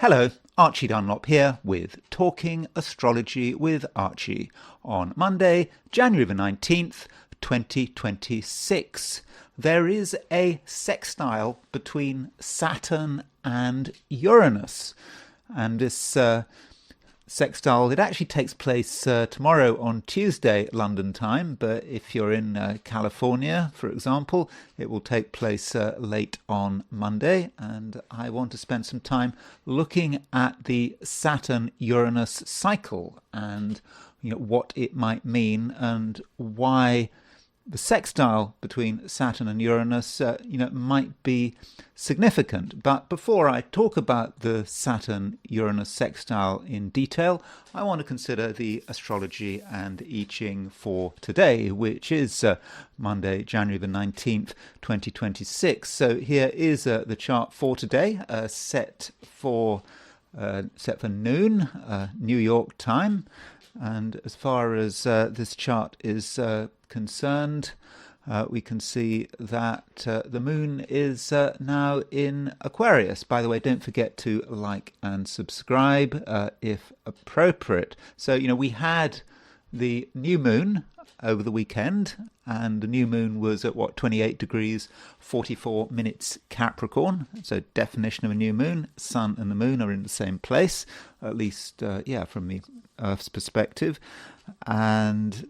Hello, Archie Dunlop here with Talking Astrology with Archie on Monday, January the 19th, 2026. There is a sextile between Saturn and Uranus, and this sextile, it actually takes place tomorrow on Tuesday London time, but if you're in California, for example, it will take place late on Monday. And I want to spend some time looking at the Saturn-Uranus cycle and what it might mean and why the sextile between Saturn and Uranus, might be significant. But before I talk about the Saturn-Uranus sextile in detail, I want to consider the astrology and I Ching for today, which is Monday, January the 19th, 2026. So here is the chart for today, set for noon, New York time. And as far as this chart is concerned, we can see that the moon is now in Aquarius. By the way, don't forget to like and subscribe if appropriate. So, we had the new moon over the weekend, and the new moon was at 28 degrees 44 minutes Capricorn. So definition of a new moon, sun and the moon are in the same place, at least from the Earth's perspective. And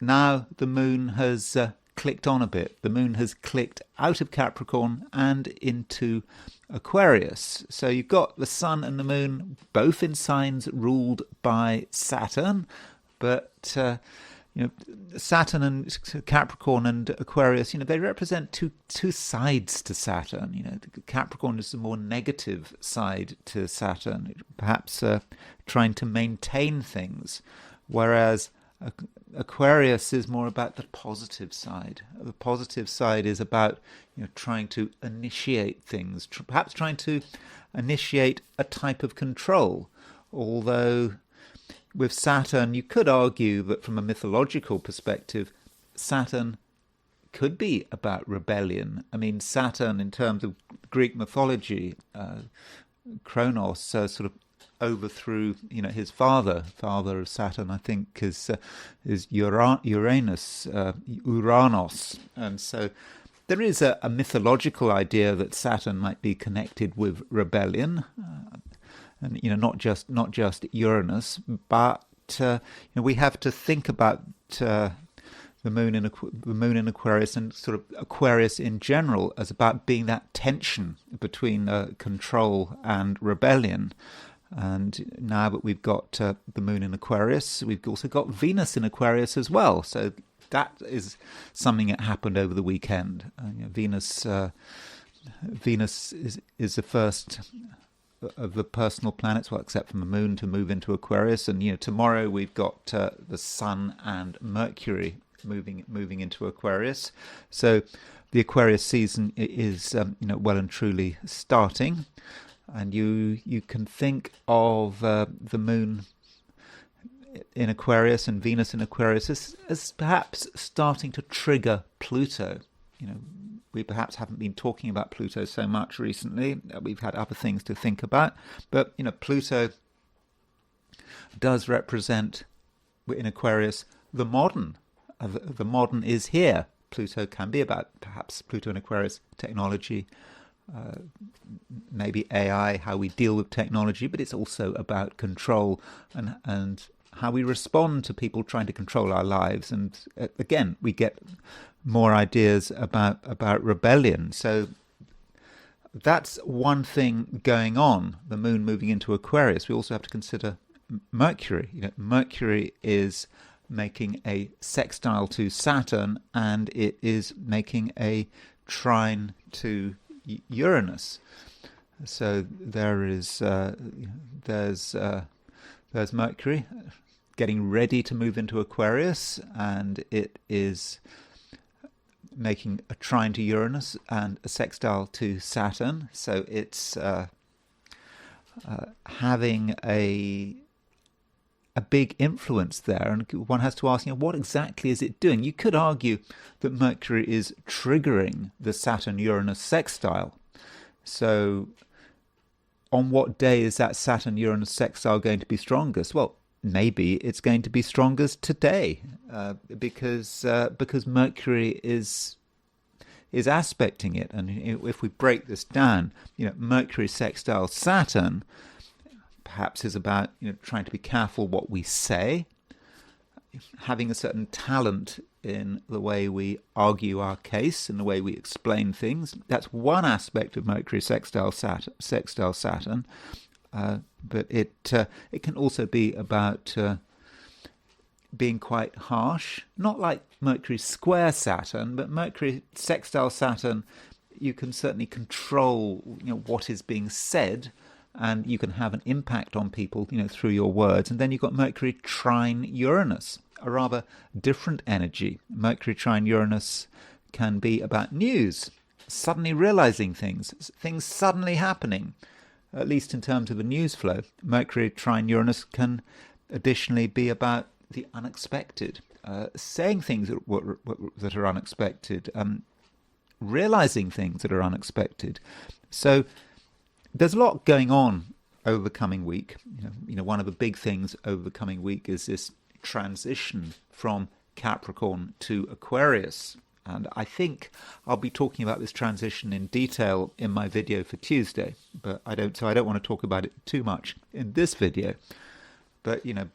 now the moon has clicked on a bit. The moon has clicked out of Capricorn and into Aquarius. So you've got the sun and the moon both in signs ruled by Saturn, but Saturn and Capricorn and Aquarius, they represent two sides to Saturn. Capricorn is the more negative side to Saturn, perhaps trying to maintain things, whereas Aquarius is more about the positive side. The positive side is about trying to initiate things, perhaps trying to initiate a type of control, although with Saturn, you could argue that from a mythological perspective, Saturn could be about rebellion. I mean, Saturn, in terms of Greek mythology, Kronos sort of overthrew, his father of Saturn, I think, is Uranus, Uranos. And so there is a mythological idea that Saturn might be connected with rebellion. And not just Uranus, but we have to think about the moon in Aquarius and sort of Aquarius in general as about being that tension between control and rebellion. And now that we've got the moon in Aquarius, we've also got Venus in Aquarius as well. So that is something that happened over the weekend. Venus is the first of the personal planets, well, except from the moon, to move into Aquarius. And tomorrow we've got the sun and Mercury moving into Aquarius. So the Aquarius season is well and truly starting. And you can think of the moon in Aquarius and Venus in Aquarius as perhaps starting to trigger Pluto. We perhaps haven't been talking about Pluto so much recently. We've had other things to think about. But, Pluto does represent, in Aquarius, the modern. The modern is here. Pluto can be about, perhaps, Pluto in Aquarius, technology, maybe AI, how we deal with technology, but it's also about control and how we respond to people trying to control our lives. And again, we get more ideas about rebellion. So that's one thing going on, the moon moving into Aquarius. We also have to consider Mercury. Mercury is making a sextile to Saturn, and it is making a trine to Uranus. So there's Mercury getting ready to move into Aquarius, and it is making a trine to Uranus and a sextile to Saturn. So it's having a big influence there, and one has to ask, what exactly is it doing? You could argue that Mercury is triggering the Saturn-Uranus sextile. So on what day is that Saturn-Uranus sextile going to be strongest? Well, maybe it's going to be strongest today, because Mercury is aspecting it. And if we break this down, Mercury sextile Saturn perhaps is about trying to be careful what we say, having a certain talent in the way we argue our case and the way we explain things. That's one aspect of Mercury sextile Saturn, but it can also be about being quite harsh, not like Mercury square Saturn, but Mercury sextile Saturn, you can certainly control what is being said, and you can have an impact on people through your words. And then you've got Mercury trine Uranus, a rather different energy. Mercury trine Uranus can be about news, suddenly realizing things suddenly happening, at least in terms of the news flow. Mercury trine Uranus can additionally be about the unexpected, saying things that are unexpected, realizing things that are unexpected. So there's a lot going on over the coming week. One of the big things over the coming week is this transition from Capricorn to Aquarius. And I think I'll be talking about this transition in detail in my video for Tuesday, but I don't want to talk about it too much in this video. But as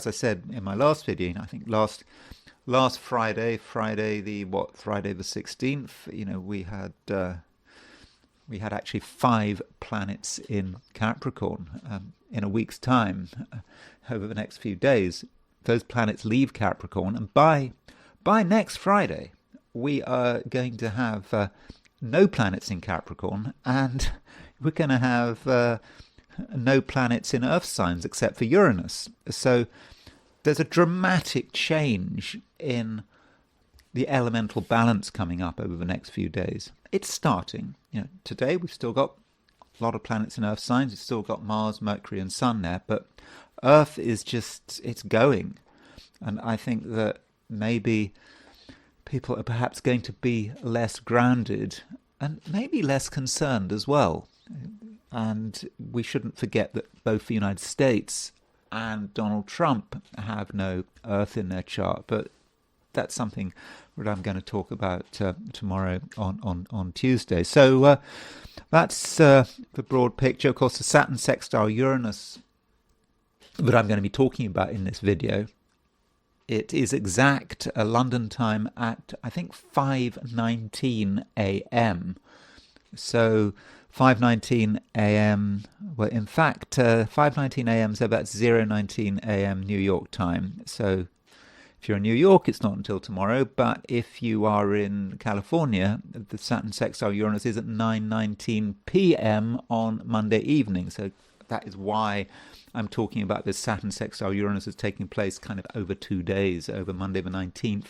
I said in my last video, I think last Friday the 16th, we had actually 5 planets in Capricorn. In a week's time, over the next few days, those planets leave Capricorn, and by next Friday, we are going to have no planets in Capricorn, and we're going to have no planets in Earth signs except for Uranus. So there's a dramatic change in the elemental balance coming up over the next few days. It's starting. Today we've still got a lot of planets in Earth signs. We've still got Mars, Mercury, and Sun there, but Earth is it's going. And I think that maybe people are perhaps going to be less grounded and maybe less concerned as well. And we shouldn't forget that both the United States and Donald Trump have no Earth in their chart, but that's something that I'm going to talk about tomorrow on Tuesday. So that's the broad picture. Of course, the Saturn sextile Uranus that I'm going to be talking about in this video, it is exact London time at, I think, 5:19 a.m. So 5:19 a.m. Well, in fact, 5:19 a.m. so that's 0:19 a.m. New York time. So if you're in New York, it's not until tomorrow. But if you are in California, the Saturn sextile Uranus is at 9:19 p.m. on Monday evening. So that is why I'm talking about this Saturn sextile Uranus is taking place kind of over 2 days, over Monday the 19th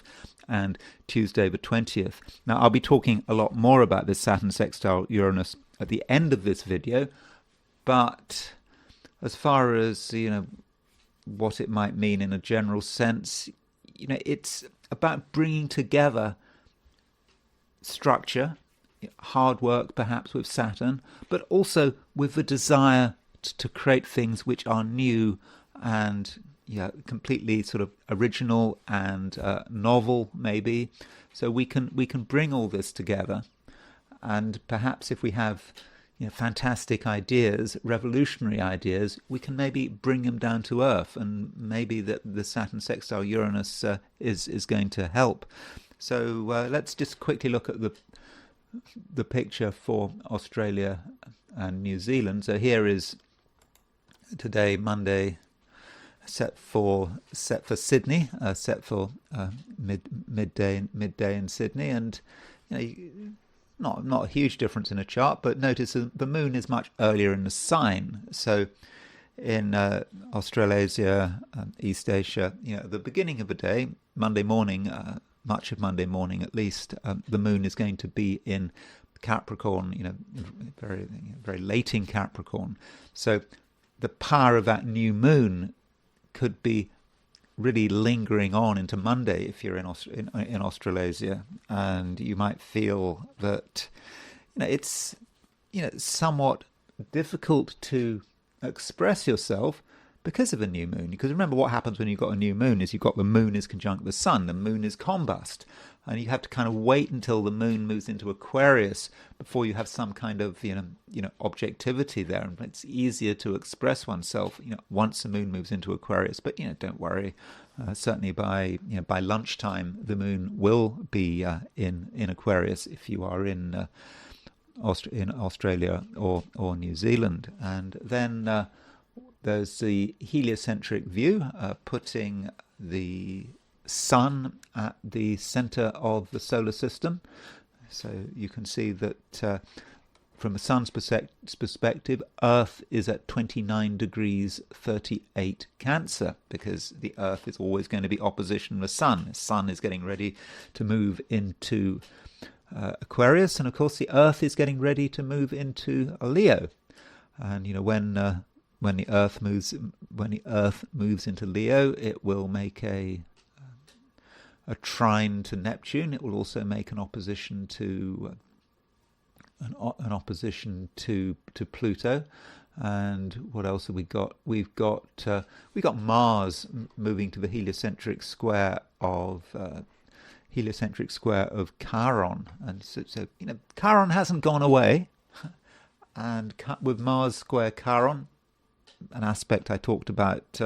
and Tuesday the 20th. Now, I'll be talking a lot more about this Saturn sextile Uranus at the end of this video, but as far as, what it might mean in a general sense, it's about bringing together structure, hard work perhaps with Saturn, but also with the desire to create things which are new and completely sort of original and novel, maybe. So we can bring all this together, and perhaps if we have fantastic ideas, revolutionary ideas, we can maybe bring them down to Earth, and maybe that the Saturn sextile Uranus is going to help. So let's just quickly look at the picture for Australia and New Zealand. So here is today, Monday, set for Sydney, set for midday in Sydney, and not a huge difference in a chart, but notice the moon is much earlier in the sign. So in Australasia, East Asia, at the beginning of the day, Monday morning, much of Monday morning at least, the moon is going to be in Capricorn, very, very late in Capricorn. So the power of that new moon could be really lingering on into Monday if you're in Australasia, and you might feel that it's somewhat difficult to express yourself because of a new moon. Because remember, what happens when you've got a new moon is you've got the moon is conjunct the sun, the moon is combust, and you have to kind of wait until the moon moves into Aquarius before you have some kind of objectivity there, and it's easier to express oneself once the moon moves into Aquarius. But don't worry, certainly by lunchtime the moon will be in Aquarius if you are in Australia or New Zealand. And then there's the heliocentric view, putting the sun at the center of the solar system. So you can see that from the sun's perspective, Earth is at 29 degrees 38 Cancer, because the Earth is always going to be opposition to the sun. The sun is getting ready to move into Aquarius, and of course the Earth is getting ready to move into Leo. And when the Earth moves into Leo, it will make a trine to Neptune. It will also make an opposition to Pluto. And what else have we got? We got Mars moving to the heliocentric square of Chiron, and so Chiron hasn't gone away. And with Mars square Chiron, an aspect I talked about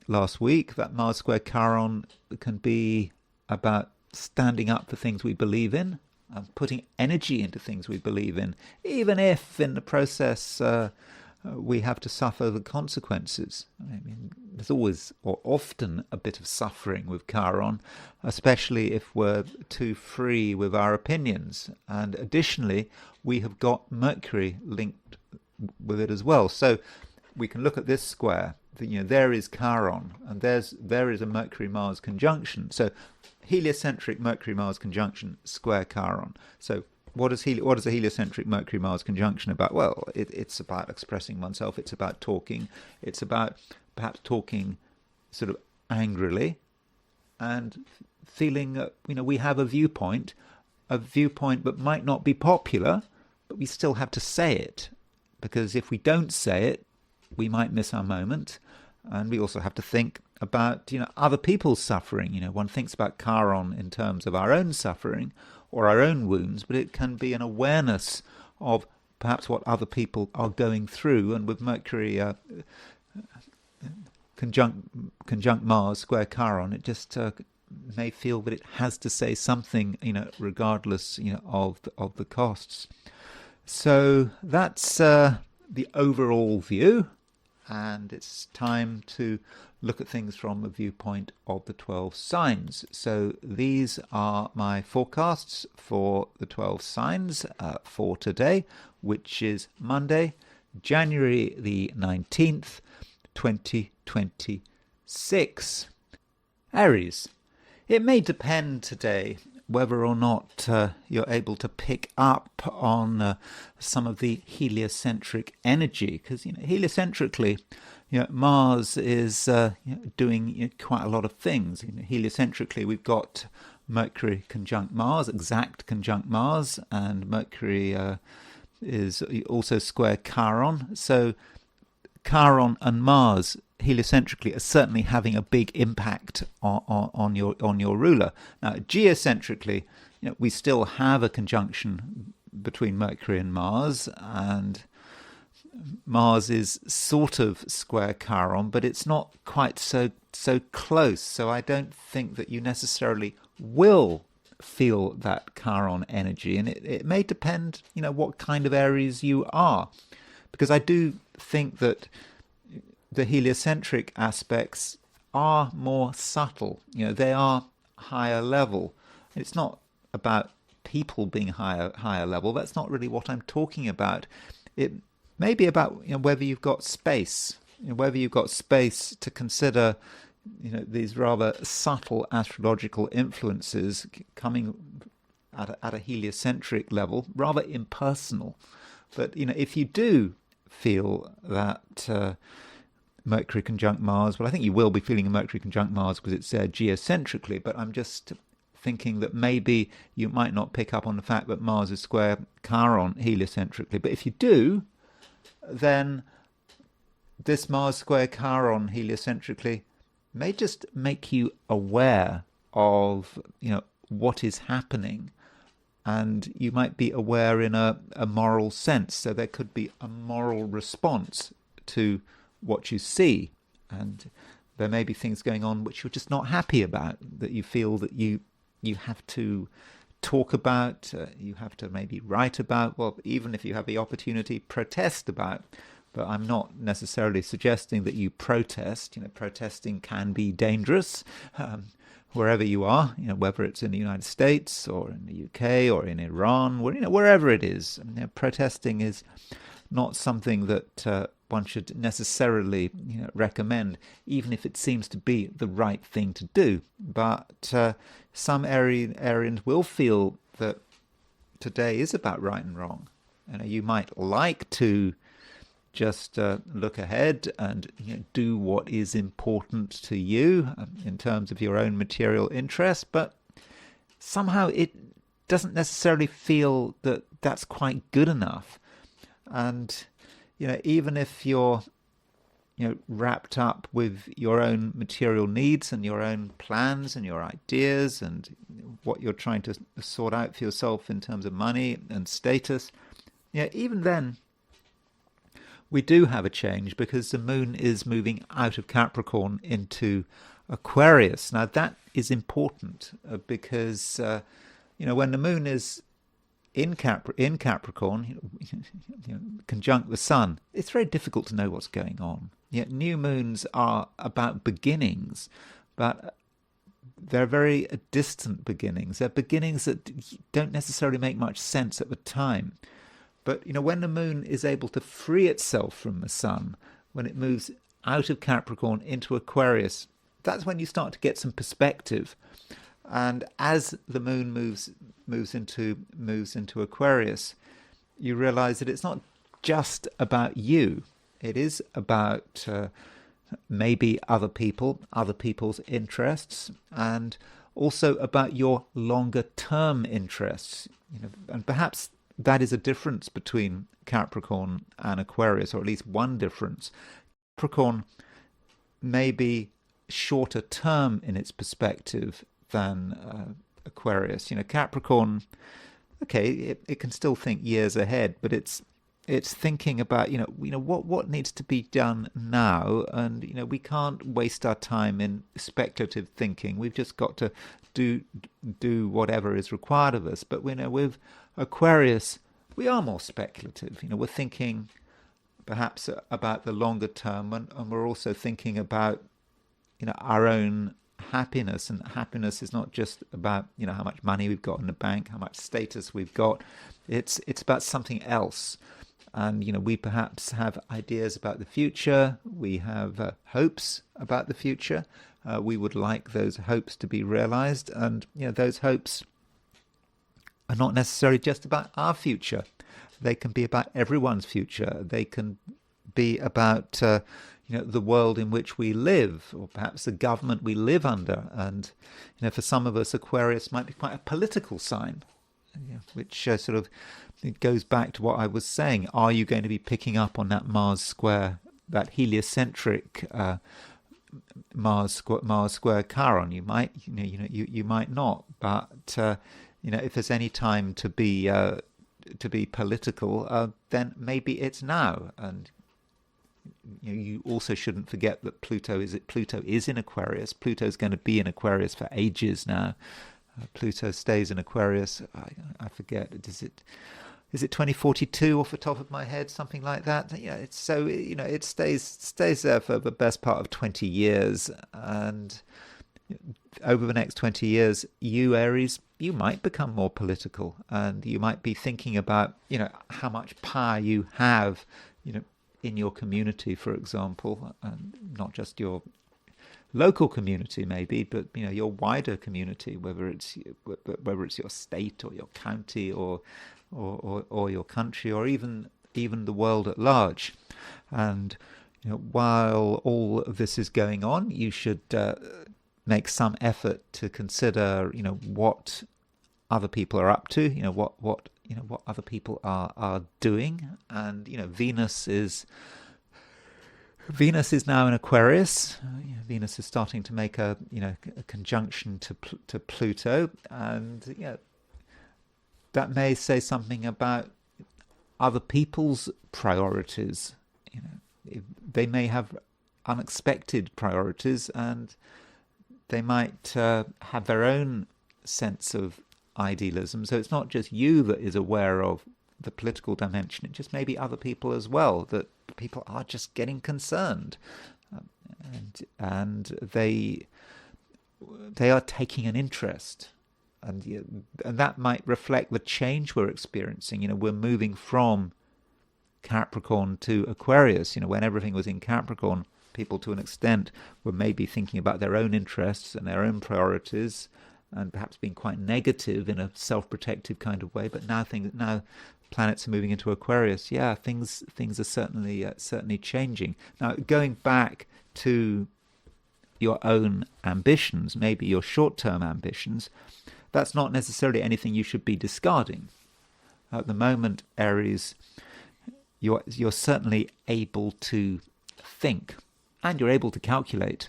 last week, that Mars square Chiron can be about standing up for things we believe in, and putting energy into things we believe in, even if in the process we have to suffer the consequences. I mean, there's always or often a bit of suffering with Chiron, especially if we're too free with our opinions. And additionally, we have got Mercury linked with it as well. So we can look at this square. There is Chiron, and there is a Mercury-Mars conjunction. So heliocentric Mercury-Mars conjunction square Chiron. So what is a heliocentric Mercury-Mars conjunction about? Well, it's about expressing oneself. It's about talking. It's about perhaps talking sort of angrily and feeling that we have a viewpoint that might not be popular, but we still have to say it, because if we don't say it, we might miss our moment. And we also have to think about other people's suffering. One thinks about Chiron in terms of our own suffering or our own wounds, but it can be an awareness of perhaps what other people are going through. And with Mercury conjunct Mars square Chiron, it just may feel that it has to say something, regardless of the costs. So that's the overall view. And it's time to look at things from a viewpoint of the 12 signs. So these are my forecasts for the 12 signs for today, which is Monday, January the 19th, 2026. Aries. It may depend today whether or not you're able to pick up on some of the heliocentric energy, because heliocentrically, Mars is doing quite a lot of things. Heliocentrically, we've got Mercury conjunct Mars, exact conjunct Mars, and Mercury is also square Chiron. So Chiron and Mars heliocentrically are certainly having a big impact on your ruler. Now, geocentrically, we still have a conjunction between Mercury and Mars, and Mars is sort of square Chiron, but it's not quite so close. So I don't think that you necessarily will feel that Chiron energy, and it may depend, what kind of Aries you are, because I do think that the heliocentric aspects are more subtle. They are higher level. It's not about people being higher level. That's not really what I'm talking about. It may be about whether you've got space, whether you've got space to consider these rather subtle astrological influences coming at a heliocentric level, rather impersonal. But if you do feel that Mercury conjunct Mars, well, I think you will be feeling a Mercury conjunct Mars because it's there geocentrically, but I'm just thinking that maybe you might not pick up on the fact that Mars is square Chiron heliocentrically. But if you do, then this Mars square Chiron heliocentrically may just make you aware of, what is happening. And you might be aware in a moral sense. So there could be a moral response to what you see. And there may be things going on which you're just not happy about, that you feel that you have to talk about, you have to maybe write about, well, even if you have the opportunity, protest about. But I'm not necessarily suggesting that you protest. Protesting can be dangerous wherever you are, whether it's in the United States or in the UK or in Iran, wherever it is. Protesting is not something that one should necessarily recommend, even if it seems to be the right thing to do. But some Arians will feel that today is about right and wrong. You might like to just look ahead and do what is important to you in terms of your own material interest, but somehow it doesn't necessarily feel that that's quite good enough. And even if you're wrapped up with your own material needs and your own plans and your ideas and what you're trying to sort out for yourself in terms of money and status, even then we do have a change, because the moon is moving out of Capricorn into Aquarius. Now that is important because when the moon is in Capricorn, conjunct the sun, it's very difficult to know what's going on. Yet new moons are about beginnings, but they're very distant beginnings. They're beginnings that don't necessarily make much sense at the time. But when the moon is able to free itself from the sun, when it moves out of Capricorn into Aquarius, that's when you start to get some perspective. And as the moon moves into Aquarius, you realize that it's not just about you. It is about maybe other people, other people's interests, and also about your longer term interests. And perhaps that is a difference between Capricorn and Aquarius, or at least one difference. Capricorn may be shorter term in its perspective than Aquarius. Capricorn, okay, it can still think years ahead, but it's thinking about what needs to be done now, and we can't waste our time in speculative thinking. We've just got to do whatever is required of us. But with Aquarius, we are more speculative. We're thinking perhaps about the longer term, and we're also thinking about our own happiness. And happiness is not just about how much money we've got in the bank, how much status we've got. It's about something else. And we perhaps have ideas about the future. We have hopes about the future. We would like those hopes to be realized, and those hopes are not necessarily just about our future. They can be about everyone's future. They can be about the world in which we live, or perhaps the government we live under. And for some of us, Aquarius might be quite a political sign, which sort of it goes back to what I was saying. Are you going to be picking up on that Mars square, that heliocentric Mars square Chiron? You might, you might not, but if there's any time to be political, then maybe it's now. And you also shouldn't forget that Pluto is in Aquarius. Pluto's going to be in Aquarius for ages now. Pluto stays in Aquarius. I forget. Is it 2042 off the top of my head, something like that? It's so it stays there for the best part of 20 years, and over the next 20 years, you Aries, you might become more political, and you might be thinking about how much power you have in your community, for example, and not just your local community maybe, but your wider community, whether it's your state or your county or your country, or even the world at large. And while all of this is going on, you should make some effort to consider, what other people are up to, what other people are doing. And Venus is now in Aquarius. Venus is starting to make a conjunction to Pluto, and that may say something about other people's priorities. They may have unexpected priorities, and they might have their own sense of idealism. So it's not just you that is aware of the political dimension, it just may be other people as well, that people are just getting concerned, and they are taking an interest, and that might reflect the change we're experiencing. We're moving from Capricorn to Aquarius. When everything was in Capricorn, people to an extent were maybe thinking about their own interests and their own priorities, and perhaps being quite negative in a self-protective kind of way. But now planets are moving into Aquarius. Yeah, things are certainly changing. Now, going back to your own ambitions, maybe your short-term ambitions, that's not necessarily anything you should be discarding. At the moment, Aries, you're certainly able to think, and you're able to calculate,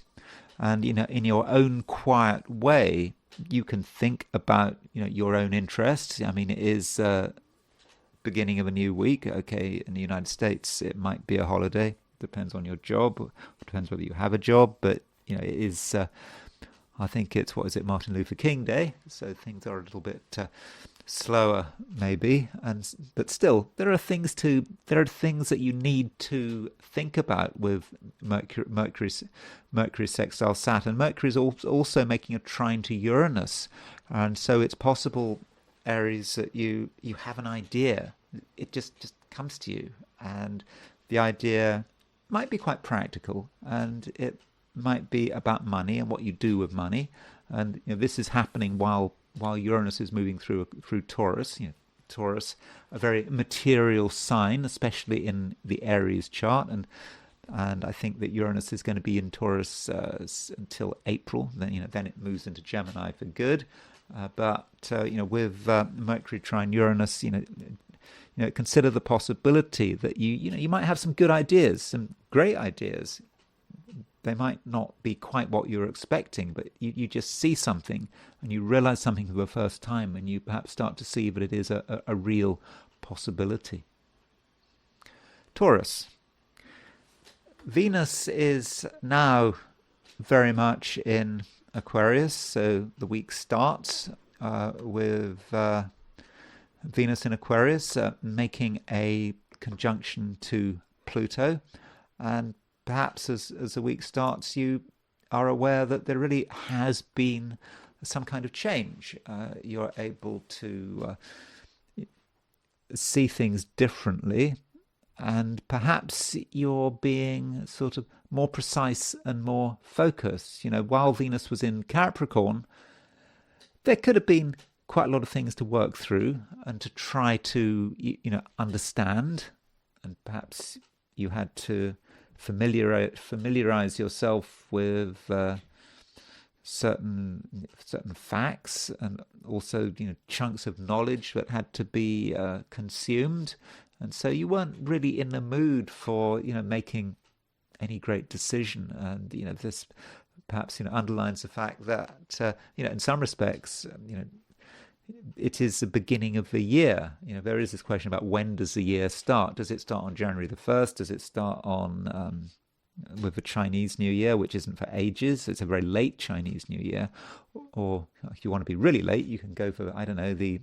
and in your own quiet way, you can think about your own interests. I mean, it is beginning of a new week. Okay, in the United States, it might be a holiday. Depends on your job. Depends whether you have a job. But it is. I think it's Martin Luther King Day. So things are a little bit slower, maybe. But still, there are things that you need to think about with Mercury sextile Saturn. Mercury is also making a trine to Uranus, and so it's possible, Aries, that you have an idea. It just comes to you, and the idea might be quite practical, and it might be about money and what you do with money. And this is happening while Uranus is moving through Taurus. Taurus, a very material sign, especially in the Aries chart, and I think that Uranus is going to be in Taurus until April. Then it moves into Gemini for good. But with Mercury trine Uranus, consider the possibility that you might have some good ideas, some great ideas. They might not be quite what you're expecting, but you just see something and you realize something for the first time, and you perhaps start to see that it is a real possibility. Taurus. Venus is now very much in Aquarius, so the week starts with Venus in Aquarius making a conjunction to Pluto, and perhaps as the week starts, you are aware that there really has been some kind of change. You're able to see things differently, and perhaps you're being sort of more precise and more focused. While Venus was in Capricorn, there could have been quite a lot of things to work through and to try to understand, and perhaps you had to familiarize yourself with certain facts, and also chunks of knowledge that had to be consumed, and so you weren't really in the mood for making any great decision. And this perhaps underlines the fact that in some respects it is the beginning of the year. There is this question about when does the year start. Does it start on January the 1st? Does it start on with the Chinese New Year, which isn't for ages? It's a very late Chinese New Year. Or if you want to be really late, you can go for, I don't know, the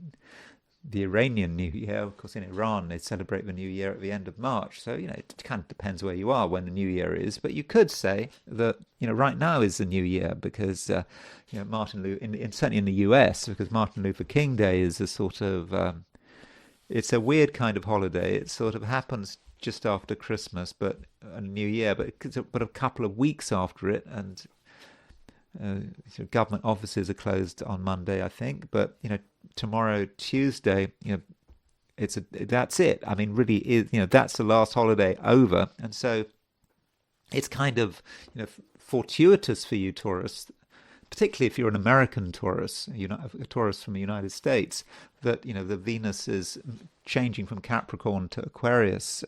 Iranian New Year. Of course, in Iran, they celebrate the New Year at the end of March. So, it kind of depends where you are when the New Year is. But you could say that, right now is the New Year because, Martin Luther, certainly in the US, because Martin Luther King Day is a sort of, it's a weird kind of holiday. It sort of happens just after Christmas, but a New Year, but a couple of weeks after it. And government offices are closed on Monday, I think. But, tomorrow, Tuesday, that's it. I mean, really, that's the last holiday over. And so it's kind of, fortuitous for you, Taurus, particularly if you're an American Taurus, a Taurus from the United States, that the Venus is changing from Capricorn to Aquarius.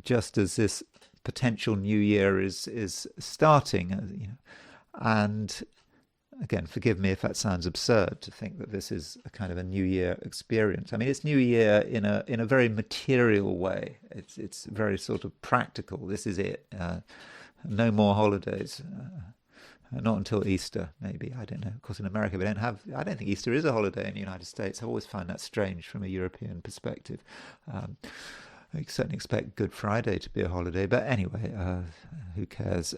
Just as this potential new year is starting, and again, forgive me if that sounds absurd to think that this is a kind of a New Year experience. I mean, it's New Year in a very material way. It's very sort of practical. This is it. No more holidays. Not until Easter, maybe. I don't know. Of course, in America, we don't have. I don't think Easter is a holiday in the United States. I've always found that strange from a European perspective. I certainly expect Good Friday to be a holiday, but anyway, who cares?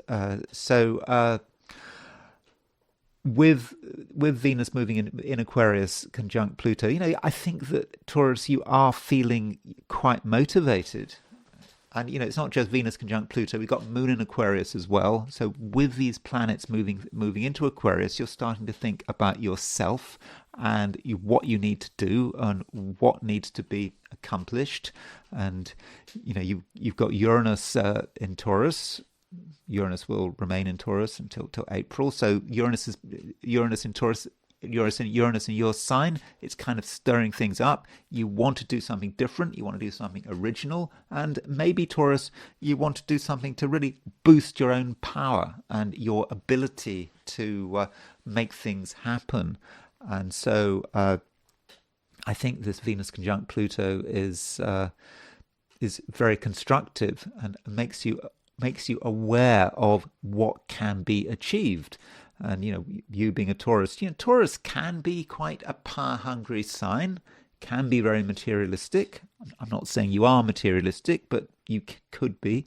With Venus moving in Aquarius conjunct Pluto, I think that Taurus, you are feeling quite motivated. And, it's not just Venus conjunct Pluto. We've got Moon in Aquarius as well. So with these planets moving into Aquarius, you're starting to think about yourself and what you need to do and what needs to be accomplished. And, you've got Uranus in Taurus. Uranus will remain in Taurus until April. So Uranus in Taurus, Uranus in your sign, it's kind of stirring things up. You want to do something different. You want to do something original. And maybe Taurus, you want to do something to really boost your own power and your ability to make things happen. And so I think this Venus conjunct Pluto is very constructive and makes you aware of what can be achieved. And, you being a Taurus, Taurus can be quite a power-hungry sign, can be very materialistic. I'm not saying you are materialistic, but you could be,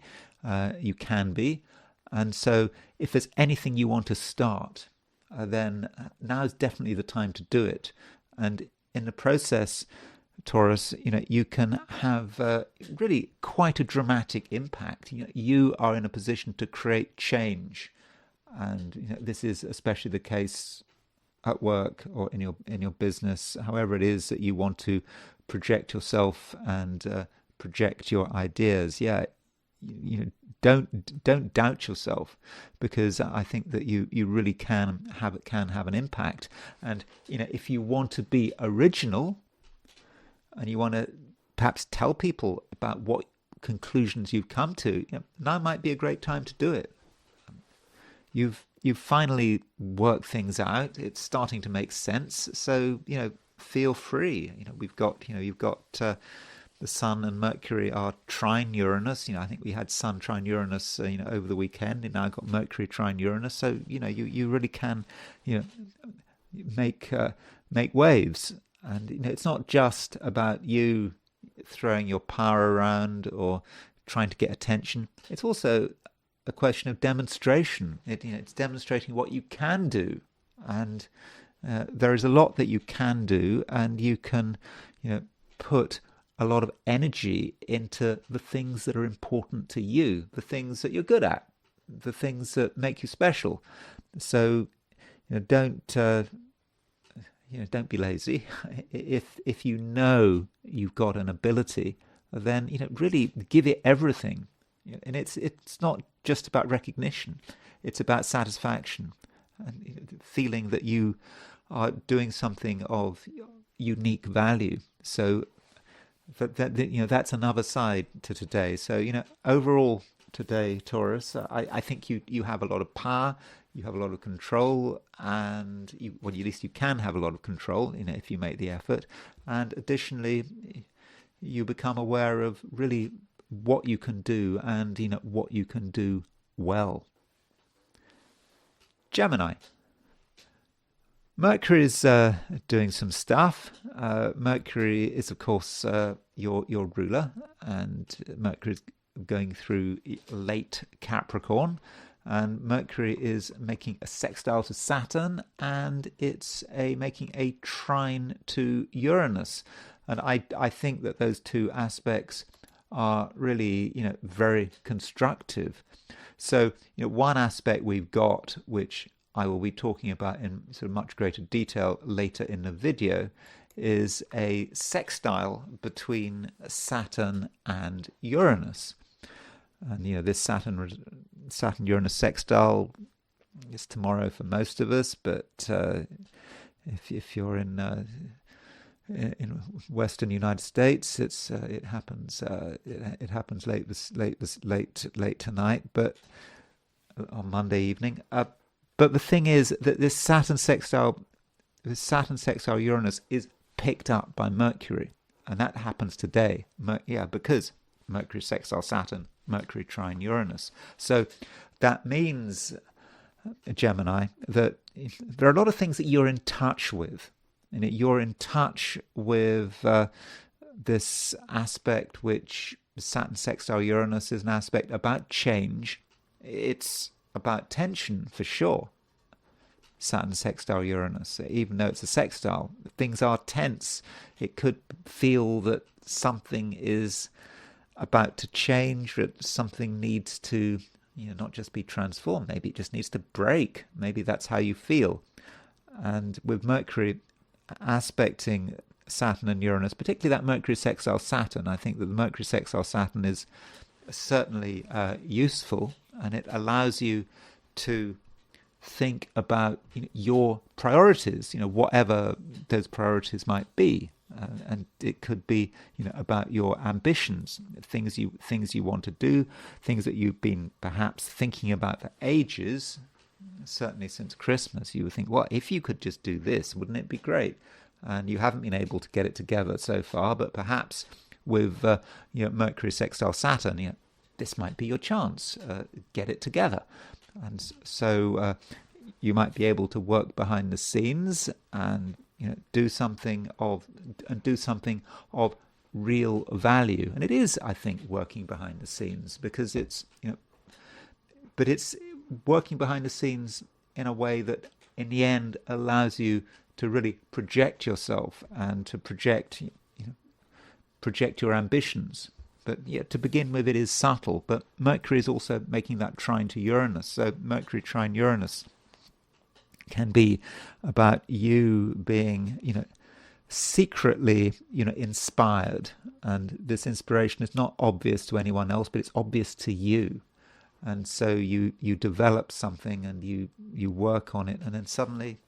you can be. And so if there's anything you want to start, then now is definitely the time to do it. And in the process, Taurus, you can have really quite a dramatic impact. You are in a position to create change. And this is especially the case at work or in your business, however it is that you want to project yourself and project your ideas. Don't doubt yourself, because I think that you really can have an impact. And if you want to be original and you want to perhaps tell people about what conclusions you've come to, now might be a great time to do it. You've finally worked things out. It's starting to make sense. So feel free. We've got you've got the Sun and Mercury are trine Uranus. I think we had Sun trine Uranus over the weekend, and now got Mercury trine Uranus. So you really can make waves. And it's not just about you throwing your power around or trying to get attention. It's also a question of demonstration. It's demonstrating what you can do, and there is a lot that you can do, and you can put a lot of energy into the things that are important to you, the things that you're good at, the things that make you special. So don't be lazy. If you've got an ability, then really give it everything. And it's not just about recognition; it's about satisfaction and feeling that you are doing something of unique value. So that's another side to today. So overall today, Taurus, I think you have a lot of power, you have a lot of control, and at least you can have a lot of control, if you make the effort. And additionally, you become aware of really what you can do and what you can do well. Gemini. Mercury is doing some stuff. Mercury is, of course, your ruler, and Mercury is going through late Capricorn, and Mercury is making a sextile to Saturn, and it's making a trine to Uranus. And I think that those two aspects are really, very constructive. So, one aspect we've got, which I will be talking about in sort of much greater detail later in the video, is a sextile between Saturn and Uranus. And, this Saturn-Uranus sextile It's tomorrow for most of us, but if you're in Western United States, it happens late tonight, but on Monday evening. But the thing is that this Saturn sextile Uranus is picked up by Mercury, and that happens today. Because Mercury sextile Saturn, Mercury trine Uranus. So that means, Gemini, that there are a lot of things that you're in touch with. And you're in touch with this aspect, which Saturn sextile Uranus is an aspect about change. It's about tension for sure. Saturn sextile Uranus, even though it's a sextile, things are tense. It could feel that something is about to change, that something needs to, not just be transformed. Maybe it just needs to break. Maybe that's how you feel. And with Mercury aspecting Saturn and Uranus, particularly that Mercury sextile Saturn, I think that the Mercury sextile Saturn is certainly useful, and it allows you to think about your priorities, whatever those priorities might be, and it could be about your ambitions, things you want to do, things that you've been perhaps thinking about for ages. Certainly since Christmas, you would think, well, if you could just do this, wouldn't it be great? And you haven't been able to get it together so far, but perhaps with Mercury sextile Saturn, this might be your chance. Get it together. And so you might be able to work behind the scenes and do something of real value. And it is, I think, working behind the scenes, because it's but it's working behind the scenes in a way that in the end allows you to really project yourself and to project your ambitions. But to begin with, it is subtle. But Mercury is also making that trine to Uranus. So Mercury trine Uranus can be about you being secretly inspired, and this inspiration is not obvious to anyone else, but it's obvious to you. And so you develop something and you work on it, and then suddenly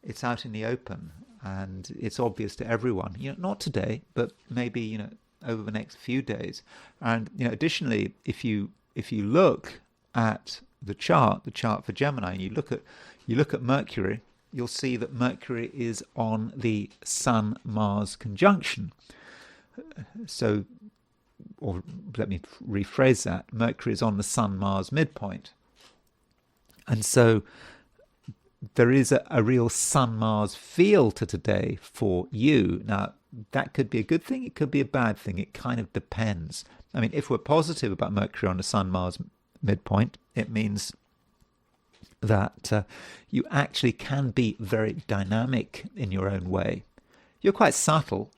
it's out in the open and it's obvious to everyone. Not today, but maybe over the next few days. And additionally, if you look at the chart for Gemini, and you look at Mercury, you'll see that Mercury is on the Sun-Mars conjunction. So, or let me rephrase that, Mercury is on the Sun-Mars midpoint. And so there is a real Sun-Mars feel to today for you. Now, that could be a good thing, it could be a bad thing, it kind of depends. I mean, if we're positive about Mercury on the Sun-Mars midpoint, it means that you actually can be very dynamic in your own way. You're quite subtle.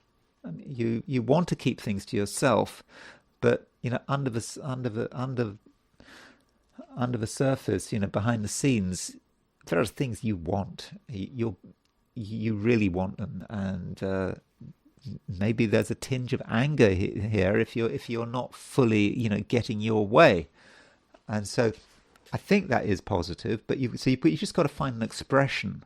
I mean, you want to keep things to yourself, but under the surface, behind the scenes, there are things you want. You really want them, and maybe there's a tinge of anger here if you're not fully getting your way, and so I think that is positive. But you just got to find an expression.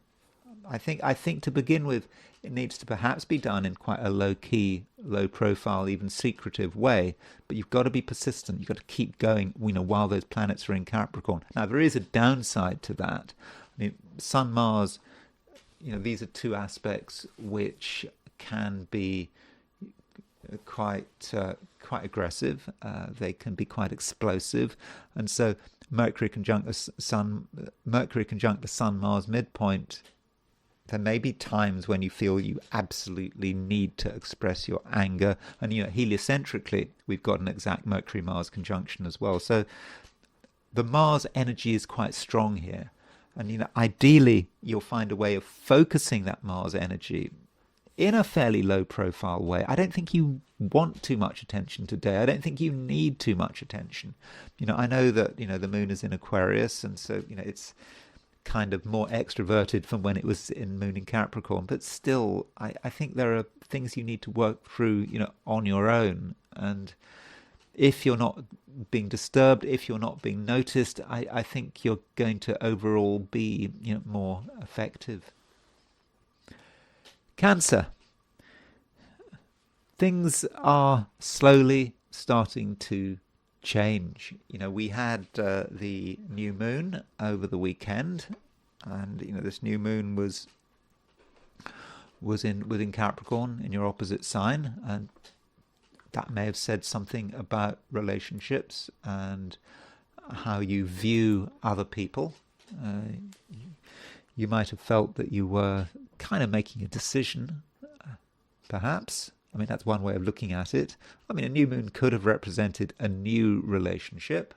I think to begin with, it needs to perhaps be done in quite a low-key, low-profile, even secretive way. But you've got to be persistent. You've got to keep going, while those planets are in Capricorn. Now, there is a downside to that. I mean, Sun, Mars, these are two aspects which can be quite aggressive. They can be quite explosive, and so Mercury conjunct the Sun Mars midpoint. There may be times when you feel you absolutely need to express your anger, and heliocentrically we've got an exact Mercury Mars conjunction as well. So the Mars energy is quite strong here, and ideally you'll find a way of focusing that Mars energy in a fairly low profile way. I don't think you want too much attention today. I don't think you need too much attention. I know that the moon is in Aquarius, and so it's kind of more extroverted from when it was in moon in Capricorn, but still I think there are things you need to work through on your own. And if you're not being disturbed, if you're not being noticed, I think you're going to overall be, more effective. Cancer. Things are slowly starting to change. We had the new moon over the weekend, and this new moon was within Capricorn, in your opposite sign, and that may have said something about relationships and how you view other people. You might have felt that you were kind of making a decision, perhaps. I mean, that's one way of looking at it. I mean, a new moon could have represented a new relationship,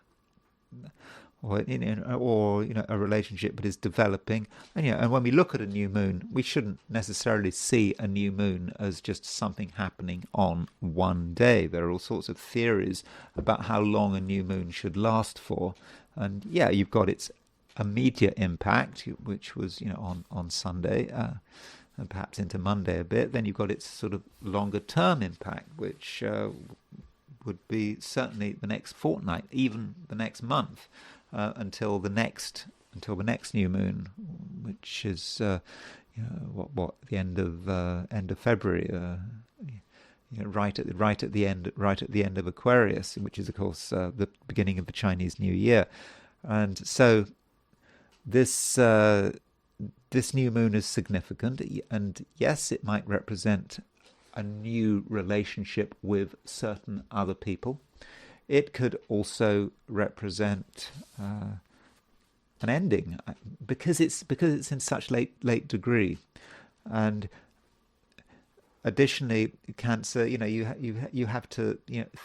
or a relationship that is developing. And when we look at a new moon, we shouldn't necessarily see a new moon as just something happening on one day. There are all sorts of theories about how long a new moon should last for. And yeah, you've got its immediate impact, which was on Sunday, and perhaps into Monday a bit. Then you've got its sort of longer term impact, which would be certainly the next fortnight, even the next month, until the next new moon, which is the end of February, right at the end of Aquarius, which is of course the beginning of the Chinese New Year. And so this new moon is significant, and yes, it might represent a new relationship with certain other people. It could also represent an ending, because it's in such late degree. And additionally, Cancer, you have to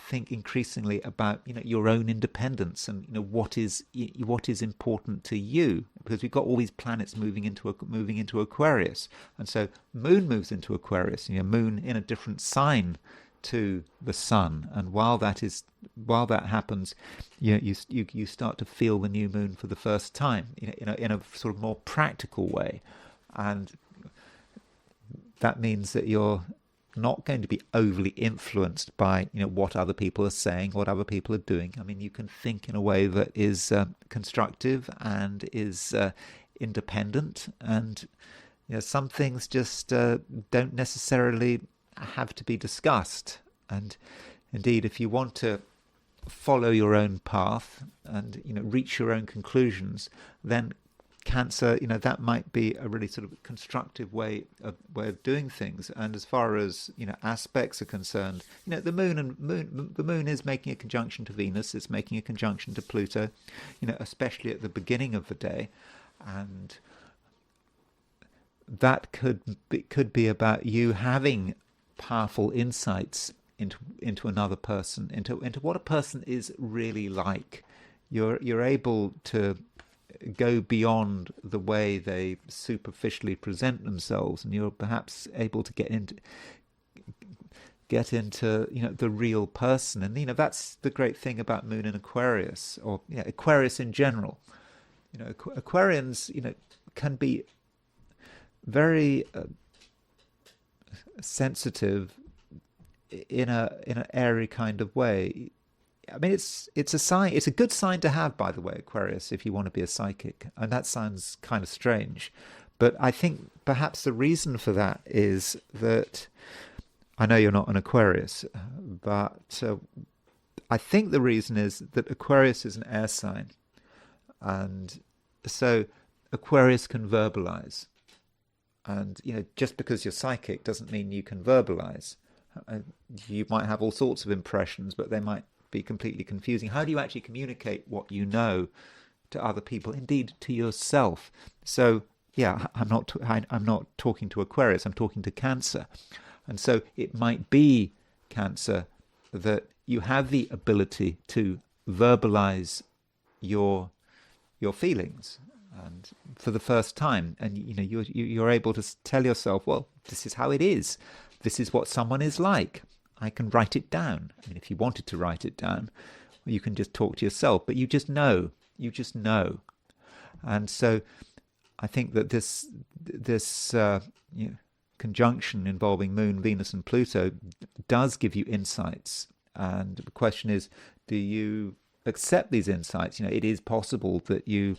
think increasingly about your own independence, and what is important to you, because we've got all these planets moving into Aquarius, and so Moon moves into Aquarius. Moon in a different sign to the Sun, and while that happens, you start to feel the new moon for the first time in a sort of more practical way, and that means that you're not going to be overly influenced by what other people are saying, what other people are doing. I mean, you can think in a way that is constructive and is independent, and some things just don't necessarily have to be discussed. And indeed, if you want to follow your own path and reach your own conclusions, then Cancer, that might be a really sort of constructive way of doing things. And as far as aspects are concerned, the moon is making a conjunction to Venus. It's making a conjunction to Pluto, especially at the beginning of the day, and that could be about you having powerful insights into another person, into what a person is really like. You're able to go beyond the way they superficially present themselves, and you're perhaps able to get into the real person. And that's the great thing about Moon in Aquarius, or Aquarius in general. Aquarians can be very sensitive in an airy kind of way. I mean, it's a sign. It's a good sign to have, by the way, Aquarius, if you want to be a psychic. And that sounds kind of strange, but I think perhaps the reason for that is that I know you're not an Aquarius, but I think the reason is that Aquarius is an air sign, and so Aquarius can verbalize. And just because you're psychic doesn't mean you can verbalize. You might have all sorts of impressions, but they might be completely confusing. How do you actually communicate what you know to other people, indeed to yourself? So yeah, I'm not talking to Aquarius, I'm talking to Cancer. And so it might be, Cancer, that you have the ability to verbalize your feelings, and for the first time, and you're able to tell yourself, well, this is how it is, this is what someone is like. I can write it down. I mean, if you wanted to write it down, you can just talk to yourself, but you just know. And so I think that this conjunction involving Moon, Venus and Pluto does give you insights. And the question is, Do you accept these insights? It is possible that you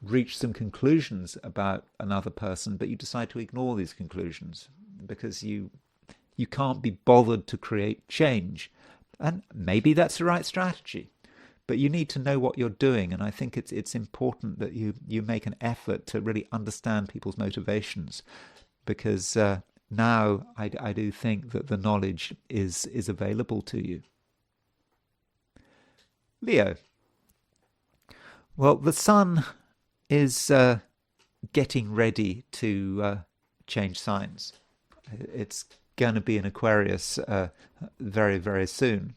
reach some conclusions about another person, but you decide to ignore these conclusions because you can't be bothered to create change. And maybe that's the right strategy, but you need to know what you're doing. And I think it's important that you make an effort to really understand people's motivations, because now I do think that the knowledge is available to you. Leo. Well, the sun is getting ready to change signs. It's going to be in Aquarius very, very soon.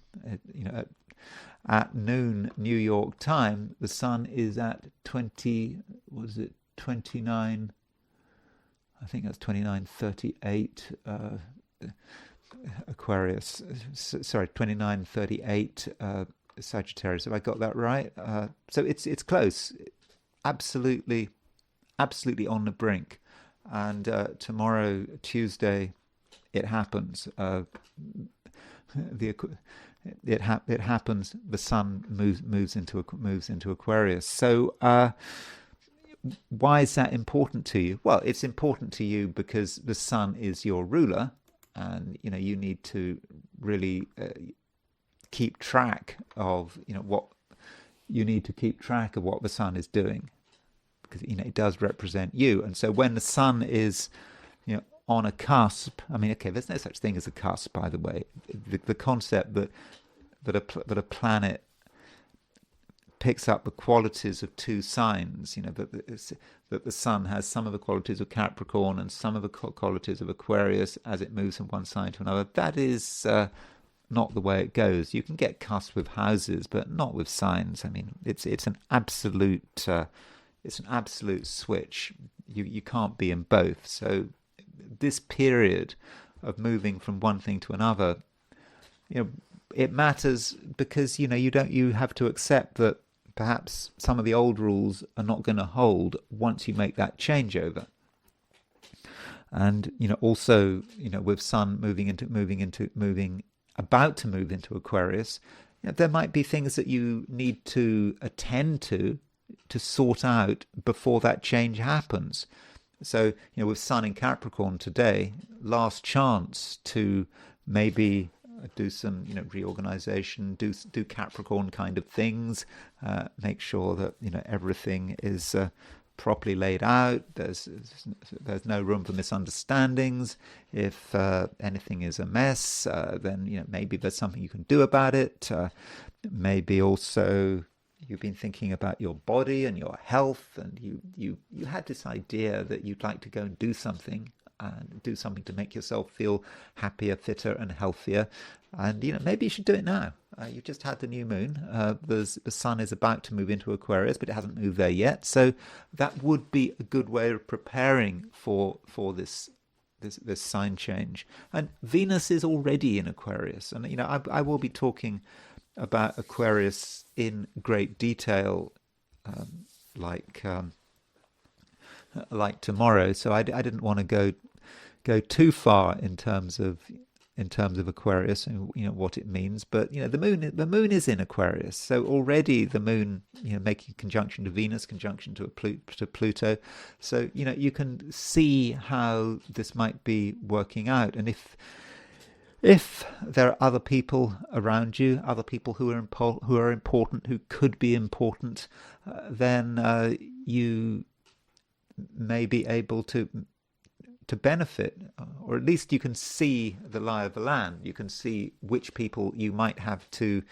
At noon New York time, the sun is at 29? I think that's 29:38 Aquarius. Sorry, 29:38 Sagittarius. Have I got that right? So it's close. Absolutely on the brink. And tomorrow, Tuesday, it happens. It happens. The sun moves into Aquarius. So why is that important to you? Well, it's important to you because the sun is your ruler, and you need to really keep track of what you need to keep track of what the sun is doing, because it does represent you. And so when the sun is on a cusp, I mean, okay, there's no such thing as a cusp, by the way. The concept that a planet picks up the qualities of two signs, that the sun has some of the qualities of Capricorn and some of the qualities of Aquarius as it moves from one sign to another. That is not the way it goes. You can get cusps with houses, but not with signs. I mean, it's an absolute switch. You can't be in both. So this period of moving from one thing to another, it matters because you have to accept that perhaps some of the old rules are not going to hold once you make that changeover. And also with sun about to move into Aquarius, there might be things that you need to attend to sort out before that change happens. So with sun in Capricorn today, last chance to maybe do some reorganization, do Capricorn kind of things, make sure that everything is properly laid out. There's no room for misunderstandings. If anything is a mess, then maybe there's something you can do about it. Maybe also you've been thinking about your body and your health, and you had this idea that you'd like to go and do something to make yourself feel happier, fitter, and healthier. And maybe you should do it now. You've just had the new moon. The sun is about to move into Aquarius, but it hasn't moved there yet. So that would be a good way of preparing for this sign change. And Venus is already in Aquarius, and I will be talking about Aquarius in great detail, like tomorrow. So I didn't want to go too far in terms of Aquarius and what it means. But the moon is in Aquarius, so already the moon making conjunction to Venus, conjunction to Pluto. So you can see how this might be working out. And if there are other people around you, other people who are important, who could be important, then you may be able to benefit, or at least you can see the lie of the land. You can see which people you might have to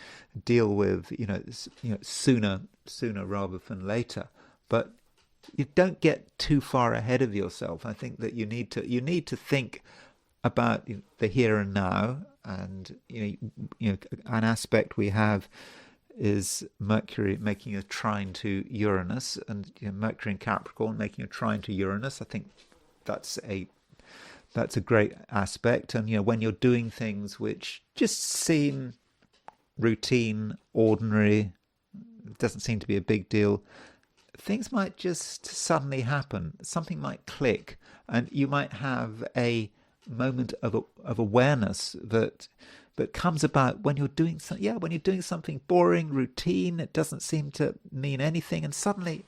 deal with, sooner rather than later. But you don't get too far ahead of yourself. I think that you need to think about the here and now. And an aspect we have is Mercury making a trine to Uranus, and Mercury in Capricorn making a trine to Uranus. I think that's a great aspect. And when you're doing things which just seem routine, ordinary, doesn't seem to be a big deal, things might just suddenly happen. Something might click, and you might have a moment of awareness that that comes about when you're doing something boring, routine. It doesn't seem to mean anything, and suddenly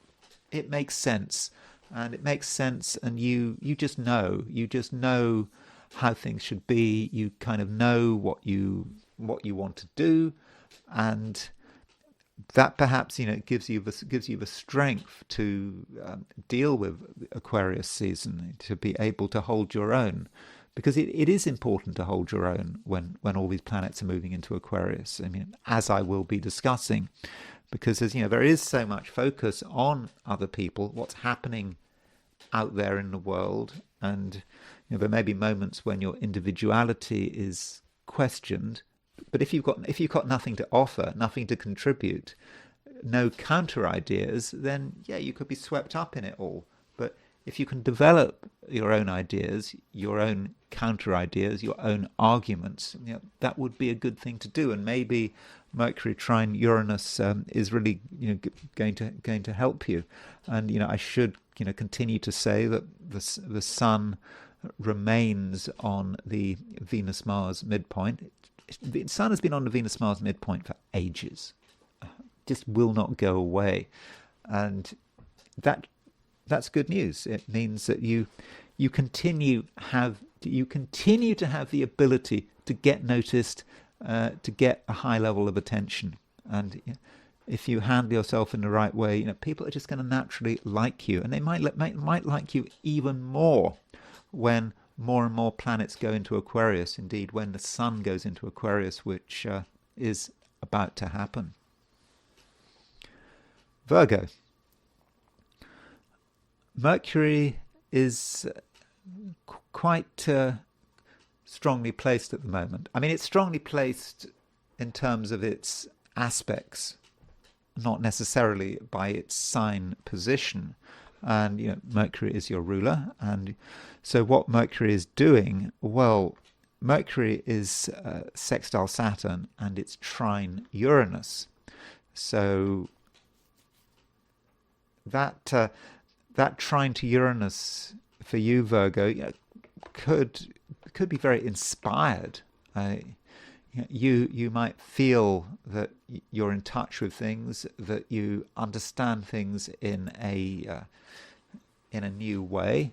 it makes sense, and you just know how things should be. You kind of know what you want to do, and that perhaps gives you the strength to deal with Aquarius season, to be able to hold your own, because it is important to hold your own when all these planets are moving into Aquarius. I mean, as I will be discussing, because there is so much focus on other people, what's happening out there in the world, and there may be moments when your individuality is questioned. But if you've got nothing to offer, nothing to contribute, no counter ideas, then you could be swept up in it all. But if you can develop your own ideas, your own counter ideas, your own arguments, that would be a good thing to do. And maybe Mercury trine Uranus is really going to help you. And I should continue to say that the Sun remains on the Venus-Mars midpoint. The Sun has been on the Venus-Mars midpoint for ages. Just will not go away, and that's good news. It means that you continue to have the ability to get noticed, to get a high level of attention, and if you handle yourself in the right way, people are just going to naturally like you, and they might like you even more when more and more planets go into Aquarius. Indeed, when the Sun goes into Aquarius, which is about to happen. Virgo. Mercury is quite strongly placed at the moment. I mean, it's strongly placed in terms of its aspects, not necessarily by its sign position. And Mercury is your ruler, and so what Mercury is doing, well, Mercury is sextile Saturn, and it's trine Uranus. So that trine to Uranus for you, Virgo, could be very inspired. You might feel that you're in touch with things, that you understand things in a new way,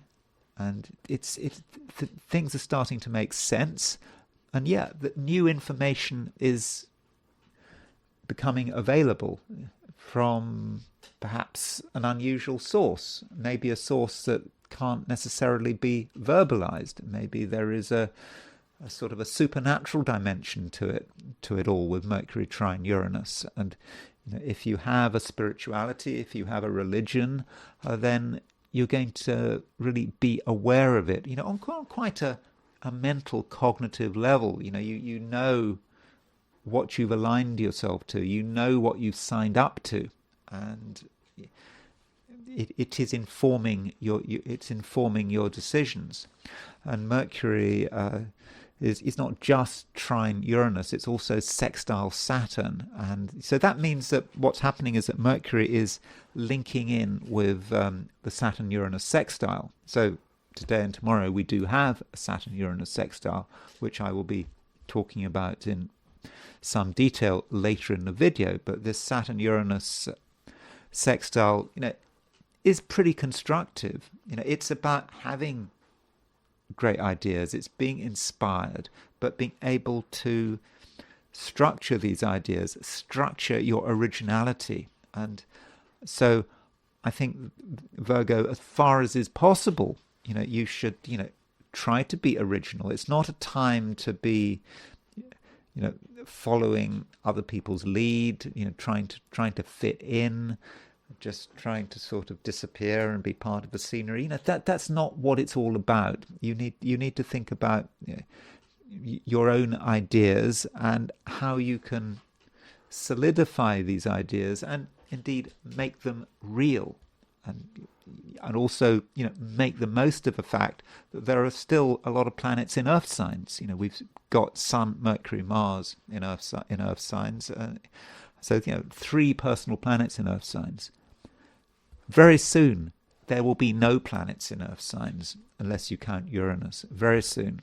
and things are starting to make sense, and that new information is becoming available from perhaps an unusual source, maybe a source that can't necessarily be verbalized. Maybe there is a sort of a supernatural dimension to it all with Mercury trine Uranus. And if you have a spirituality, if you have a religion, then you're going to really be aware of it, on quite a mental, cognitive level. You know what you've aligned yourself to, you know what you've signed up to, and it is informing your decisions. And Mercury is not just trine Uranus, it's also sextile Saturn. And so that means that what's happening is that Mercury is linking in with the Saturn-Uranus sextile. So today and tomorrow we do have a Saturn-Uranus sextile, which I will be talking about in some detail later in the video. But this Saturn-Uranus sextile, is pretty constructive. It's about having great ideas, it's being inspired, but being able to structure these ideas, structure your originality. And so I think, Virgo, as far as is possible, you should try to be original. It's not a time to be following other people's lead, trying to fit in, just trying to sort of disappear and be part of the scenery. That's not what it's all about. You need to think about your own ideas and how you can solidify these ideas and indeed make them real, and also make the most of the fact that there are still a lot of planets in Earth signs. We've got Sun, Mercury, Mars in Earth signs. So 3 personal planets in Earth signs. Very soon there will be no planets in Earth signs unless you count Uranus. Very soon.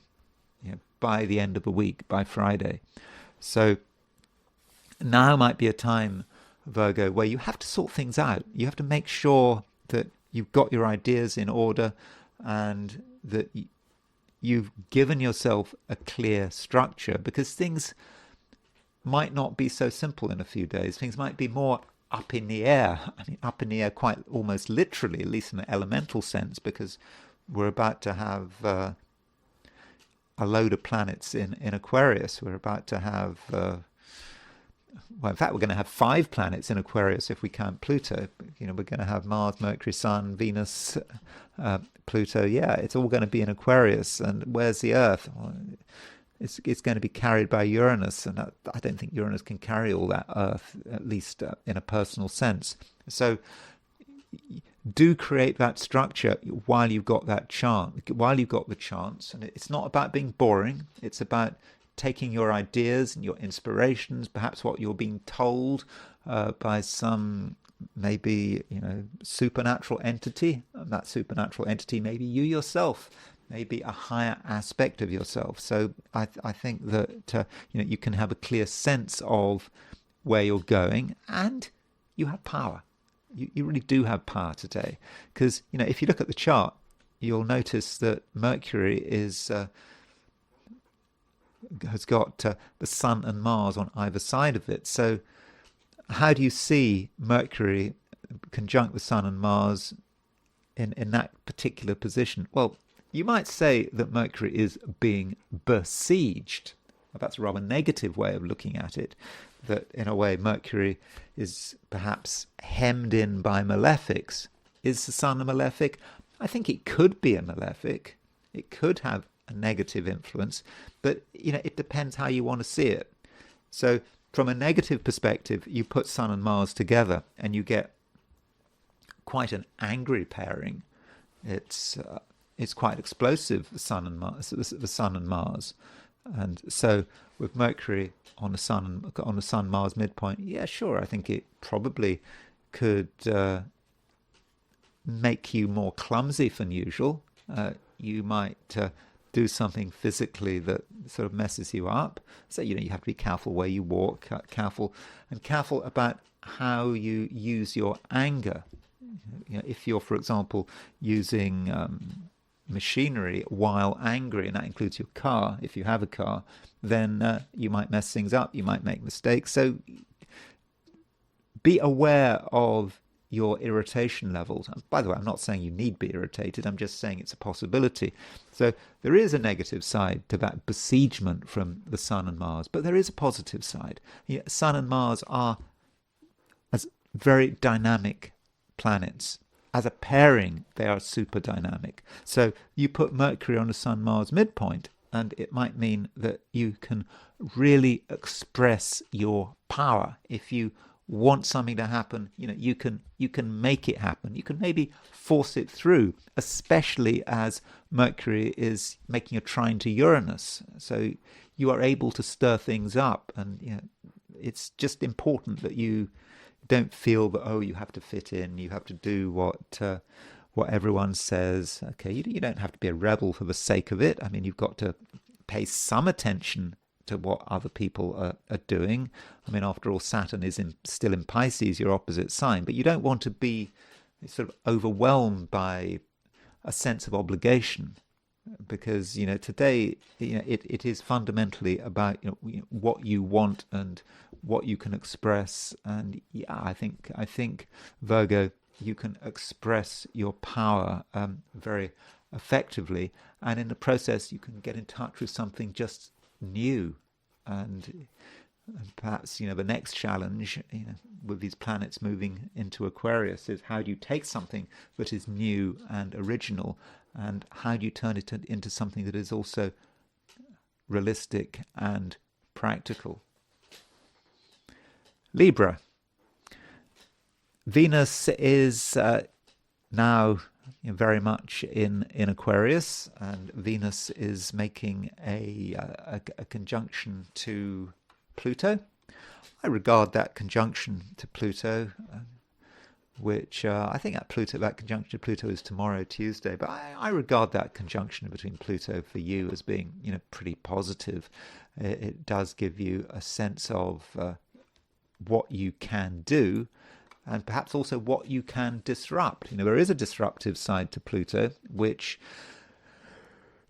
by the end of the week, by Friday. So now might be a time, Virgo, where you have to sort things out. You have to make sure that you've got your ideas in order and that you've given yourself a clear structure, because things might not be so simple in a few days. Things might be more up in the air. I mean, up in the air quite almost literally, at least in an elemental sense, because we're about to have a load of planets in Aquarius. We're about to have, well, in fact, we're going to have 5 planets in Aquarius if we count Pluto. You know, we're going to have Mars, Mercury, Sun, Venus, Pluto. Yeah, it's all going to be in Aquarius. And where's the Earth? Well, it's going to be carried by Uranus, and I don't think Uranus can carry all that Earth, at least in a personal sense. So do create that structure while you've got that chance, while you've got the chance. And it's not about being boring. It's about taking your ideas and your inspirations, perhaps what you're being told by some maybe, you know, supernatural entity. And that supernatural entity may be you yourself, maybe a higher aspect of yourself. So I think that you know, you can have a clear sense of where you're going, and you have power. You really do have power today, because you know, if you look at the chart, you'll notice that Mercury is has got the Sun and Mars on either side of it. So how do you see Mercury conjunct the Sun and Mars in that particular position? Well, you might say that Mercury is being besieged. Well, that's a rather negative way of looking at it, that in a way Mercury is perhaps hemmed in by malefics. Is the Sun a malefic? I think it could be a malefic. It could have a negative influence, but you know, it depends how you want to see it. So from a negative perspective, you put Sun and Mars together and you get quite an angry pairing. It's quite explosive, the Sun and Mars, and so with Mercury on the Sun Mars midpoint, yeah, sure, I think it probably could make you more clumsy than usual. You might do something physically that sort of messes you up. So you know, you have to be careful where you walk, careful about how you use your anger. You know, if you're, for example, using machinery while angry, and that includes your car, if you have a car, then you might mess things up, you might make mistakes. So be aware of your irritation levels. And by the way, I'm not saying you need to be irritated, I'm just saying it's a possibility. So there is a negative side to that besiegement from the Sun and Mars, but there is a positive side. You know, Sun and Mars are as very dynamic planets. As a pairing, they are super dynamic. So you put Mercury on a Sun-Mars midpoint, and it might mean that you can really express your power. If you want something to happen, you know, you can make it happen. You can maybe force it through, especially as Mercury is making a trine to Uranus. So you are able to stir things up, and you know, it's just important that you don't feel that, oh, you have to fit in, you have to do what everyone says. Okay, you don't have to be a rebel for the sake of it. I mean, you've got to pay some attention to what other people are doing. I mean, after all, Saturn is still in Pisces, your opposite sign, but you don't want to be sort of overwhelmed by a sense of obligation, because you know, today, you know, it is fundamentally about, you know, what you want and what you can express. And yeah, I think Virgo, you can express your power very effectively, and in the process you can get in touch with something just new. And perhaps, you know, the next challenge, you know, with these planets moving into Aquarius is, how do you take something that is new and original, and how do you turn it into something that is also realistic and practical? Libra. Venus is now, you know, very much in Aquarius, and Venus is making a conjunction to Pluto. I regard that conjunction to Pluto which I think that conjunction to Pluto is tomorrow, Tuesday. But I regard that conjunction between Pluto for you as being, pretty positive. It does give you a sense of what you can do, and perhaps also what you can disrupt. There is a disruptive side to Pluto, which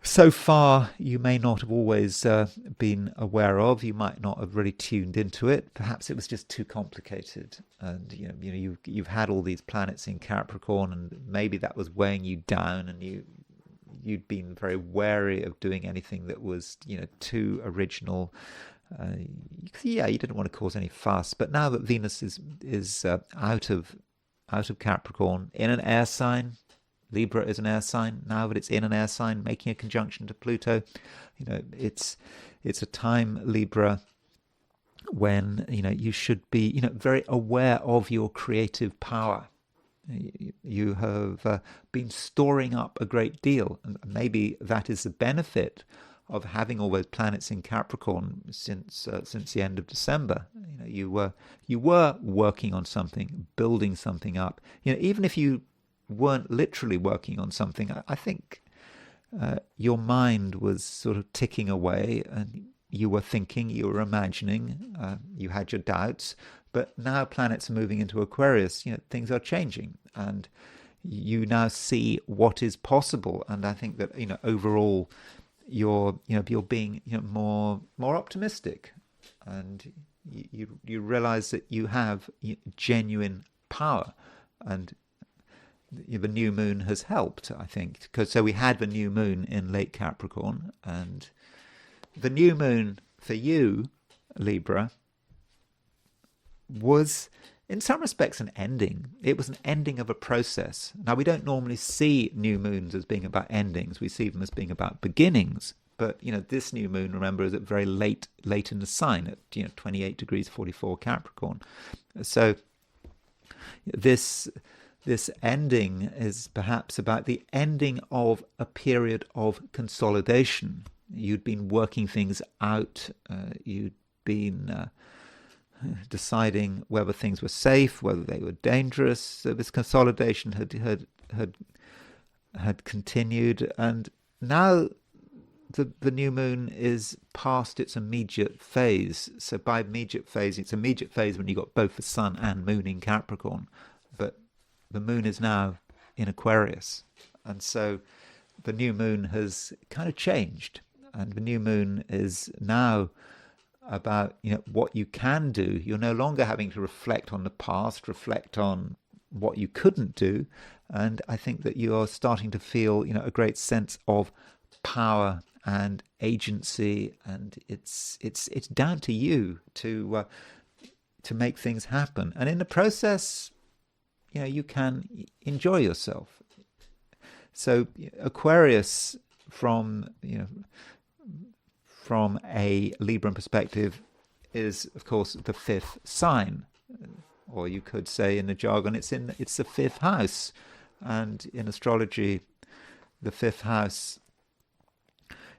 so far you may not have always been aware of. You might not have really tuned into it. Perhaps it was just too complicated, and you've had all these planets in Capricorn, and maybe that was weighing you down, and you'd been very wary of doing anything that was too original. You didn't want to cause any fuss. But now that Venus is out of Capricorn, in an air sign, Libra is an air sign. Now that it's in an air sign, making a conjunction to Pluto, it's a time, Libra, when you should be very aware of your creative power. You have been storing up a great deal, and maybe that is the benefit of having all those planets in Capricorn since the end of December. You were working on something, building something up. Even if you weren't literally working on something, I think your mind was sort of ticking away, and you were thinking, you were imagining, you had your doubts. But now planets are moving into Aquarius. Things are changing, and you now see what is possible. And I think that overall, you're being more optimistic, and you realize that you have genuine power, and the new moon has helped, I think, because we had the new moon in late Capricorn, and the new moon for you, Libra, was in some respects an ending. It was an ending of a process. Now, we don't normally see new moons as being about endings. We see them as being about beginnings. But this new moon, remember, is at very late in the sign at 28 degrees 44 Capricorn. So this ending is perhaps about the ending of a period of consolidation. You'd been working things out. You'd been deciding whether things were safe, whether they were dangerous. So this consolidation had continued, and now the new moon is past its immediate phase. So by immediate phase, it's immediate phase when you've got both the sun and moon in Capricorn, but the moon is now in Aquarius, and so the new moon has kind of changed, and the new moon is now about what you can do. You're no longer having to reflect on the past, reflect on what you couldn't do, and I think that you are starting to feel a great sense of power and agency, and it's down to you to make things happen, and in the process you can enjoy yourself. So Aquarius, from a Libran perspective, is of course the fifth sign, or you could say in the jargon it's the fifth house. And in astrology, the fifth house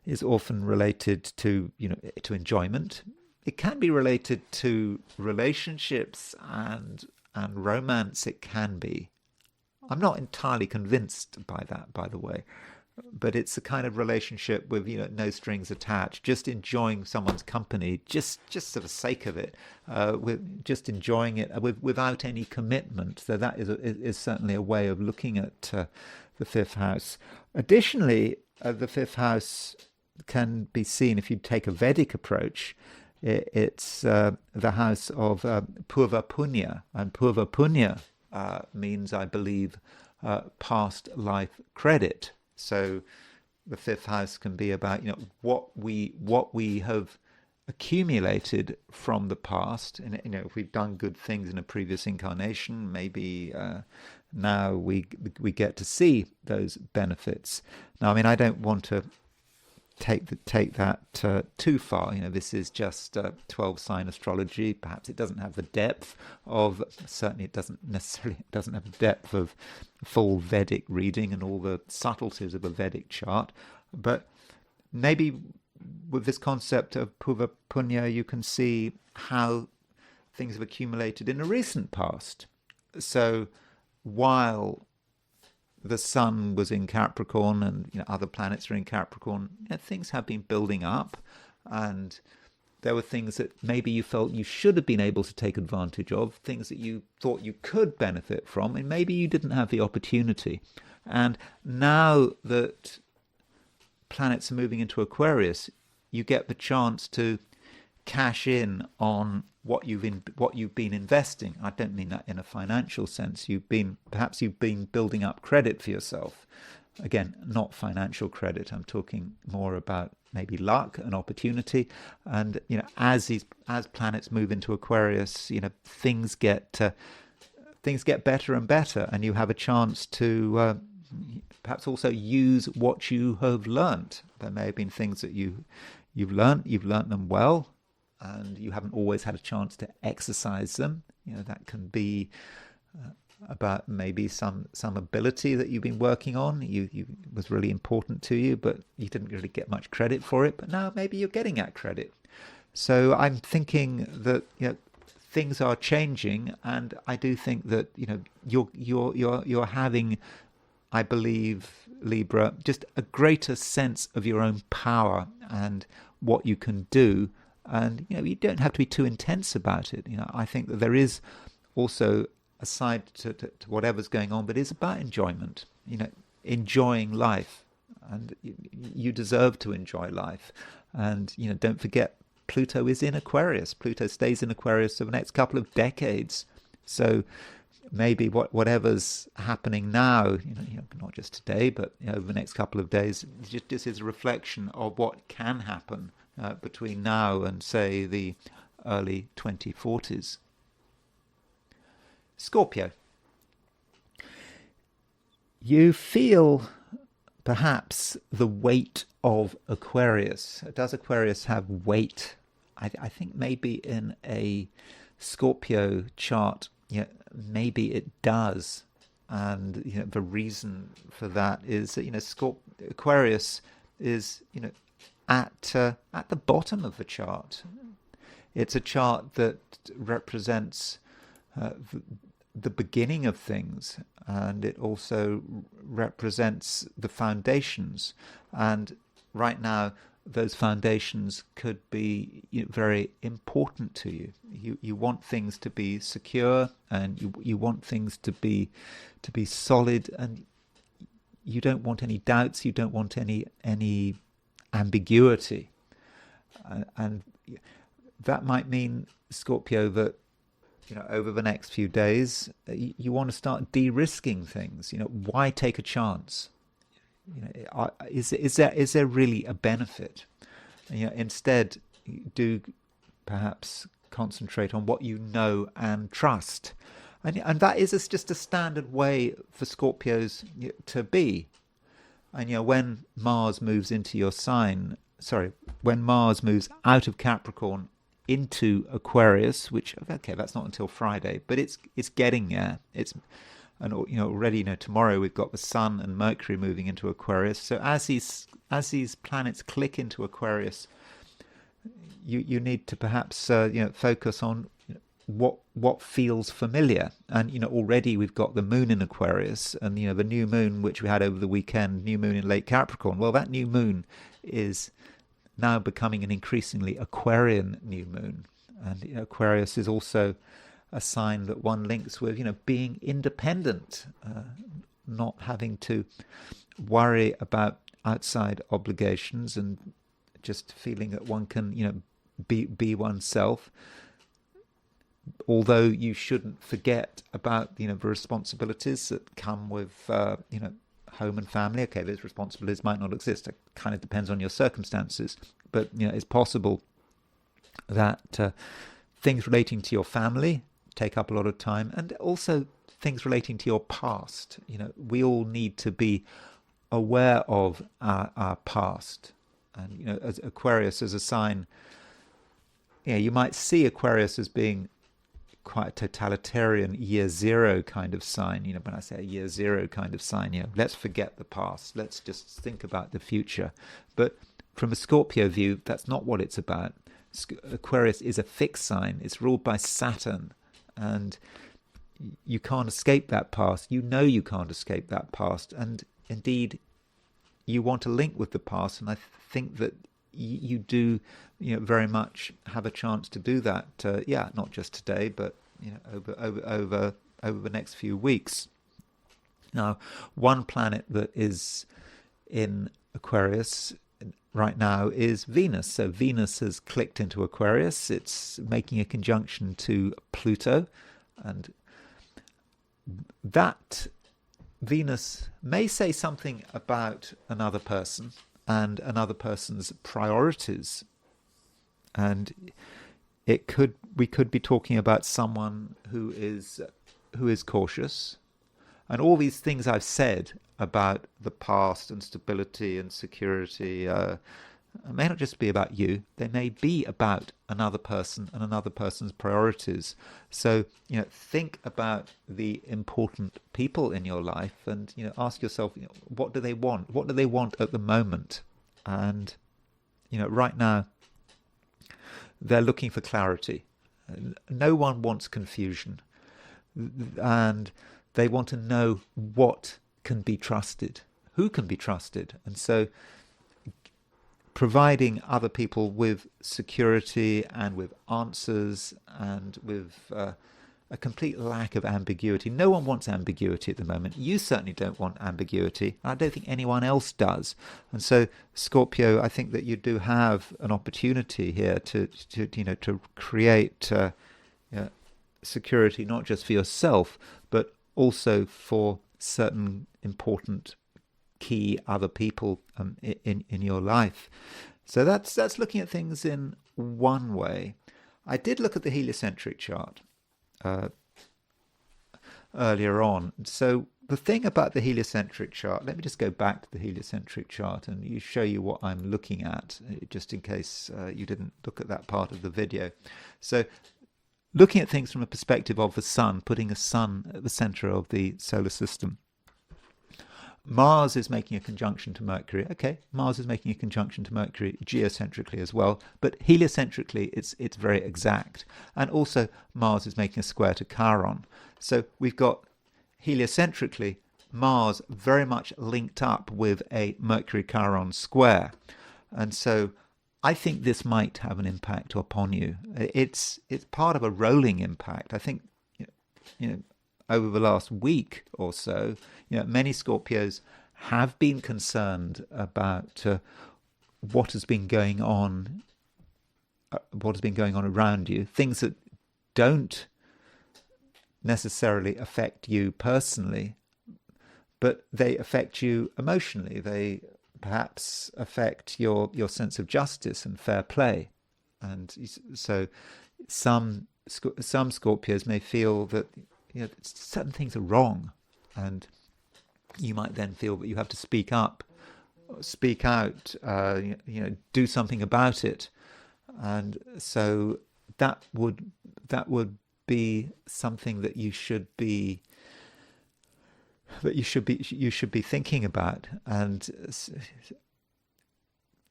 is often related to to enjoyment. It can be related to relationships and romance. It can be. I'm not entirely convinced by that, by the way. But it's a kind of relationship with no strings attached, just enjoying someone's company, just for the sake of it, with just enjoying it without any commitment. So that is certainly a way of looking at the fifth house. Additionally, the fifth house can be seen, if you take a Vedic approach, it's the house of Purva Punya, and Purva Punya means, I believe, past life credit. So the fifth house can be about what we have accumulated from the past, and if we've done good things in a previous incarnation, maybe now we get to see those benefits. Now, I mean, I don't want to take that too far. This is just 12 sign astrology. Perhaps it doesn't have the depth of, certainly it doesn't have the depth of full Vedic reading and all the subtleties of a Vedic chart. But maybe with this concept of Purva Punya, you can see how things have accumulated in the recent past. So while the sun was in Capricorn and other planets are in Capricorn, things have been building up, and there were things that maybe you felt you should have been able to take advantage of, things that you thought you could benefit from, and maybe you didn't have the opportunity. And now that planets are moving into Aquarius, you get the chance to cash in on what you've been investing. I don't mean that in a financial sense. Perhaps you've been building up credit for yourself. Again, not financial credit. I'm talking more about maybe luck and opportunity. And as planets move into Aquarius, things get better and better, and you have a chance to perhaps also use what you have learnt. There may have been things that you've learnt them well, and you haven't always had a chance to exercise them. That can be about maybe some ability that you've been working on. You was really important to you, but you didn't really get much credit for it. But now maybe you're getting that credit. So I'm thinking that things are changing, and I do think that you're having, I believe, Libra, just a greater sense of your own power and what you can do. And you don't have to be too intense about it. I think that there is also a side to whatever's going on, but it's about enjoyment. Enjoying life, and you deserve to enjoy life. And don't forget, Pluto is in Aquarius. Pluto stays in Aquarius for the next couple of decades. So maybe whatever's happening now, not just today, but over the next couple of days, just is a reflection of what can happen between now and, say, the early 2040s. Scorpio. You feel perhaps the weight of Aquarius. Does Aquarius have weight? I think maybe in a Scorpio chart, maybe it does. And the reason for that is that Aquarius is at the bottom of the chart. It's a chart that represents the beginning of things, and it also represents the foundations. And right now, those foundations could be very important to you. You want things to be secure, and you want things to be solid, and you don't want any doubts. You don't want any ambiguity, and that might mean, Scorpio, that over the next few days you want to start de-risking things. Why take a chance? Is there really a benefit? Instead, do perhaps concentrate on what you know and trust, and that is just a standard way for Scorpios to be. And when Mars moves into your sign, when Mars moves out of Capricorn into Aquarius, which, okay, that's not until Friday, but it's getting there. Already tomorrow we've got the Sun and Mercury moving into Aquarius. So as these planets click into Aquarius, you need to perhaps focus on what feels familiar. And already we've got the Moon in Aquarius, and the new moon which we had over the weekend, new moon in late Capricorn. Well, that new moon is now becoming an increasingly Aquarian new moon, and Aquarius is also a sign that one links with being independent, not having to worry about outside obligations, and just feeling that one can be oneself. Although you shouldn't forget about the responsibilities that come with home and family. Okay, those responsibilities might not exist. It kind of depends on your circumstances, but it's possible that things relating to your family take up a lot of time, and also things relating to your past. We all need to be aware of our past, and as Aquarius as a sign, you might see Aquarius as being quite a totalitarian year zero kind of sign. When I say a year zero kind of sign, let's forget the past, let's just think about the future. But from a Scorpio view, that's not what it's about. Aquarius is a fixed sign. It's ruled by Saturn, and you can't escape that past. You know you can't escape that past, and indeed you want to link with the past, and I think that you do, very much have a chance to do that. Not just today, but over the next few weeks. Now, one planet that is in Aquarius right now is Venus. So Venus has clicked into Aquarius. It's making a conjunction to Pluto, and that Venus may say something about another person and another person's priorities, and we could be talking about someone who is cautious, and all these things I've said about the past and stability and security may not just be about you. They may be about another person and another person's priorities. So, think about the important people in your life, and, ask yourself, what do they want? What do they want at the moment? And, right now, they're looking for clarity. No one wants confusion. And they want to know what can be trusted, who can be trusted. And so providing other people with security and with answers and with a complete lack of ambiguity. No one wants ambiguity at the moment. You certainly don't want ambiguity. I don't think anyone else does. And so, Scorpio, I think that you do have an opportunity here to create security, not just for yourself, but also for certain important key other people in your life. So that's looking at things in one way. I did look at the heliocentric chart earlier on. So the thing about the heliocentric chart, let me just go back to the heliocentric chart and show you what I'm looking at, just in case you didn't look at that part of the video. So looking at things from a perspective of the sun, putting a sun at the center of the solar system. Mars is making a conjunction to Mercury. Okay, Mars is making a conjunction to Mercury geocentrically as well, but heliocentrically it's very exact. And also Mars is making a square to Chiron. So we've got heliocentrically Mars very much linked up with a Mercury-Chiron square. And so I think this might have an impact upon you. It's part of a rolling impact. I think, over the last week or so, many Scorpios have been concerned about what has been going on around you, things that don't necessarily affect you personally, but they affect you emotionally. They perhaps affect your sense of justice and fair play. And so some Scorpios may feel that certain things are wrong, and you might then feel that you have to speak up, speak out, do something about it. And so that would be something that you should be thinking about. And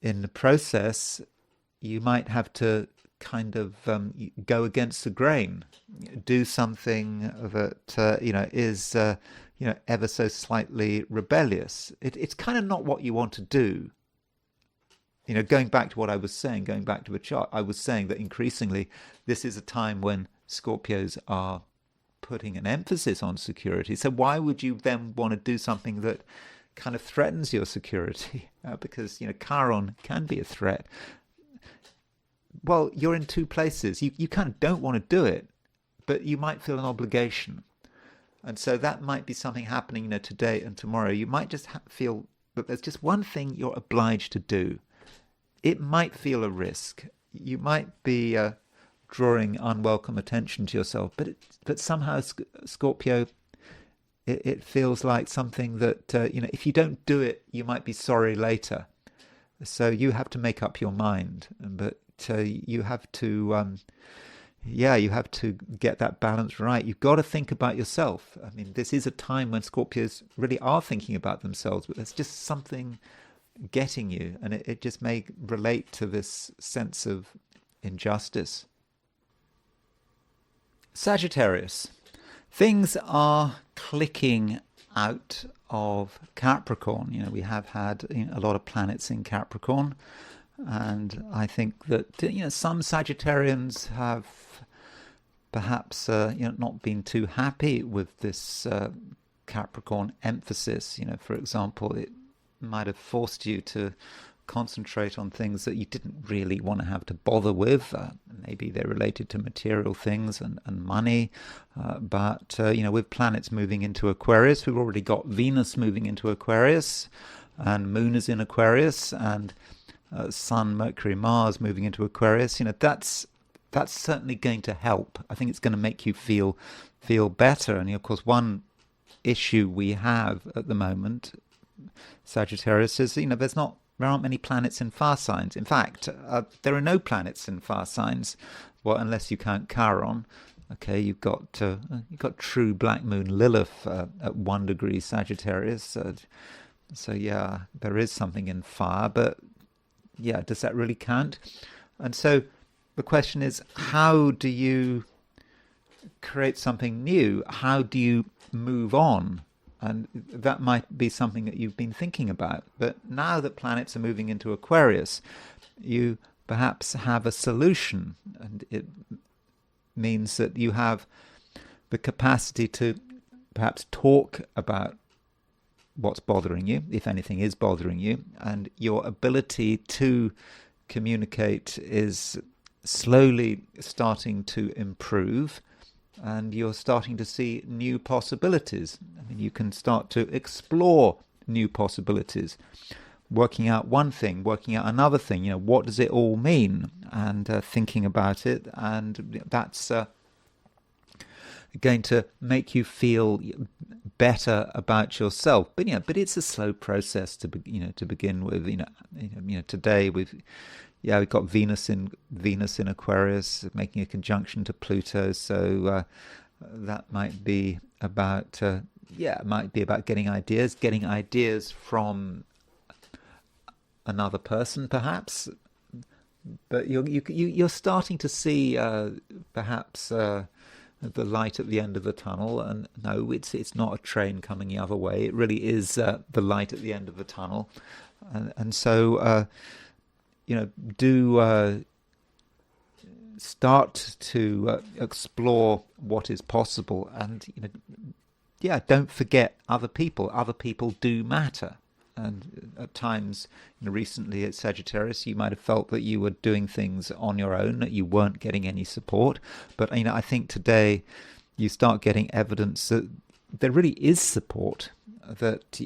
in the process, you might have to kind of go against the grain, do something that is ever so slightly rebellious. It's kind of not what you want to do. Going back to what I was saying, going back to the chart, I was saying that increasingly this is a time when Scorpios are putting an emphasis on security. So why would you then want to do something that kind of threatens your security? Because Chiron can be a threat. Well, you're in two places. You kind of don't want to do it, but you might feel an obligation. And so that might be something happening today and tomorrow. You might just feel that there's just one thing you're obliged to do. It might feel a risk. You might be drawing unwelcome attention to yourself, but somehow, Scorpio, it feels like something that, if you don't do it, you might be sorry later. So you have to make up your mind. But you have to get that balance right. You've got to think about yourself. I mean, this is a time when Scorpios really are thinking about themselves, but there's just something getting you, and it just may relate to this sense of injustice. Sagittarius. Things are clicking out of Capricorn. We have had a lot of planets in Capricorn, and I think that some Sagittarians have perhaps not been too happy with this Capricorn emphasis. For example, it might have forced you to concentrate on things that you didn't really want to have to bother with. Maybe they're related to material things and money. But with planets moving into Aquarius, we've already got Venus moving into Aquarius, and Moon is in Aquarius, and Sun, Mercury, Mars moving into Aquarius. That's certainly going to help. I think it's going to make you feel better. And of course, one issue we have at the moment, Sagittarius, is there aren't many planets in fire signs. In fact, there are no planets in fire signs, well, unless you count Chiron. Okay, you've got true Black Moon Lilith at 1 degree Sagittarius. So yeah, there is something in fire, but yeah, does that really count? And so the question is, how do you create something new? How do you move on? And that might be something that you've been thinking about. But now that planets are moving into Aquarius, you perhaps have a solution. And it means that you have the capacity to perhaps talk about what's bothering you, if anything is bothering you. And your ability to communicate is slowly starting to improve. And you're starting to see new possibilities. I mean, you can start to explore new possibilities, working out one thing, working out another thing. What does it all mean? And thinking about it, and that's going to make you feel better about yourself. But it's a slow process to begin with. Today we've got Venus in Aquarius, making a conjunction to Pluto. So that might be about getting ideas from another person, perhaps. But you're starting to see perhaps the light at the end of the tunnel. And no, it's not a train coming the other way. It really is the light at the end of the tunnel. And so. Do start to explore what is possible, and don't forget other people. Other people do matter, and at times, recently at Sagittarius, you might have felt that you were doing things on your own, that you weren't getting any support. But I think today you start getting evidence that there really is support, that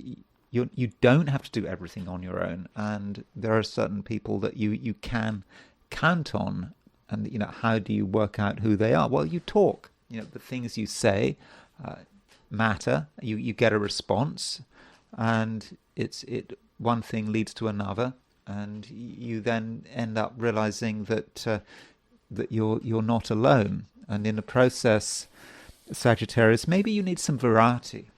you don't have to do everything on your own, and there are certain people that you can count on. And how do you work out who they are? Well, you talk. The things you say matter. You get a response, and one thing leads to another, and you then end up realizing that you're not alone. And in the process, Sagittarius, maybe you need some variety.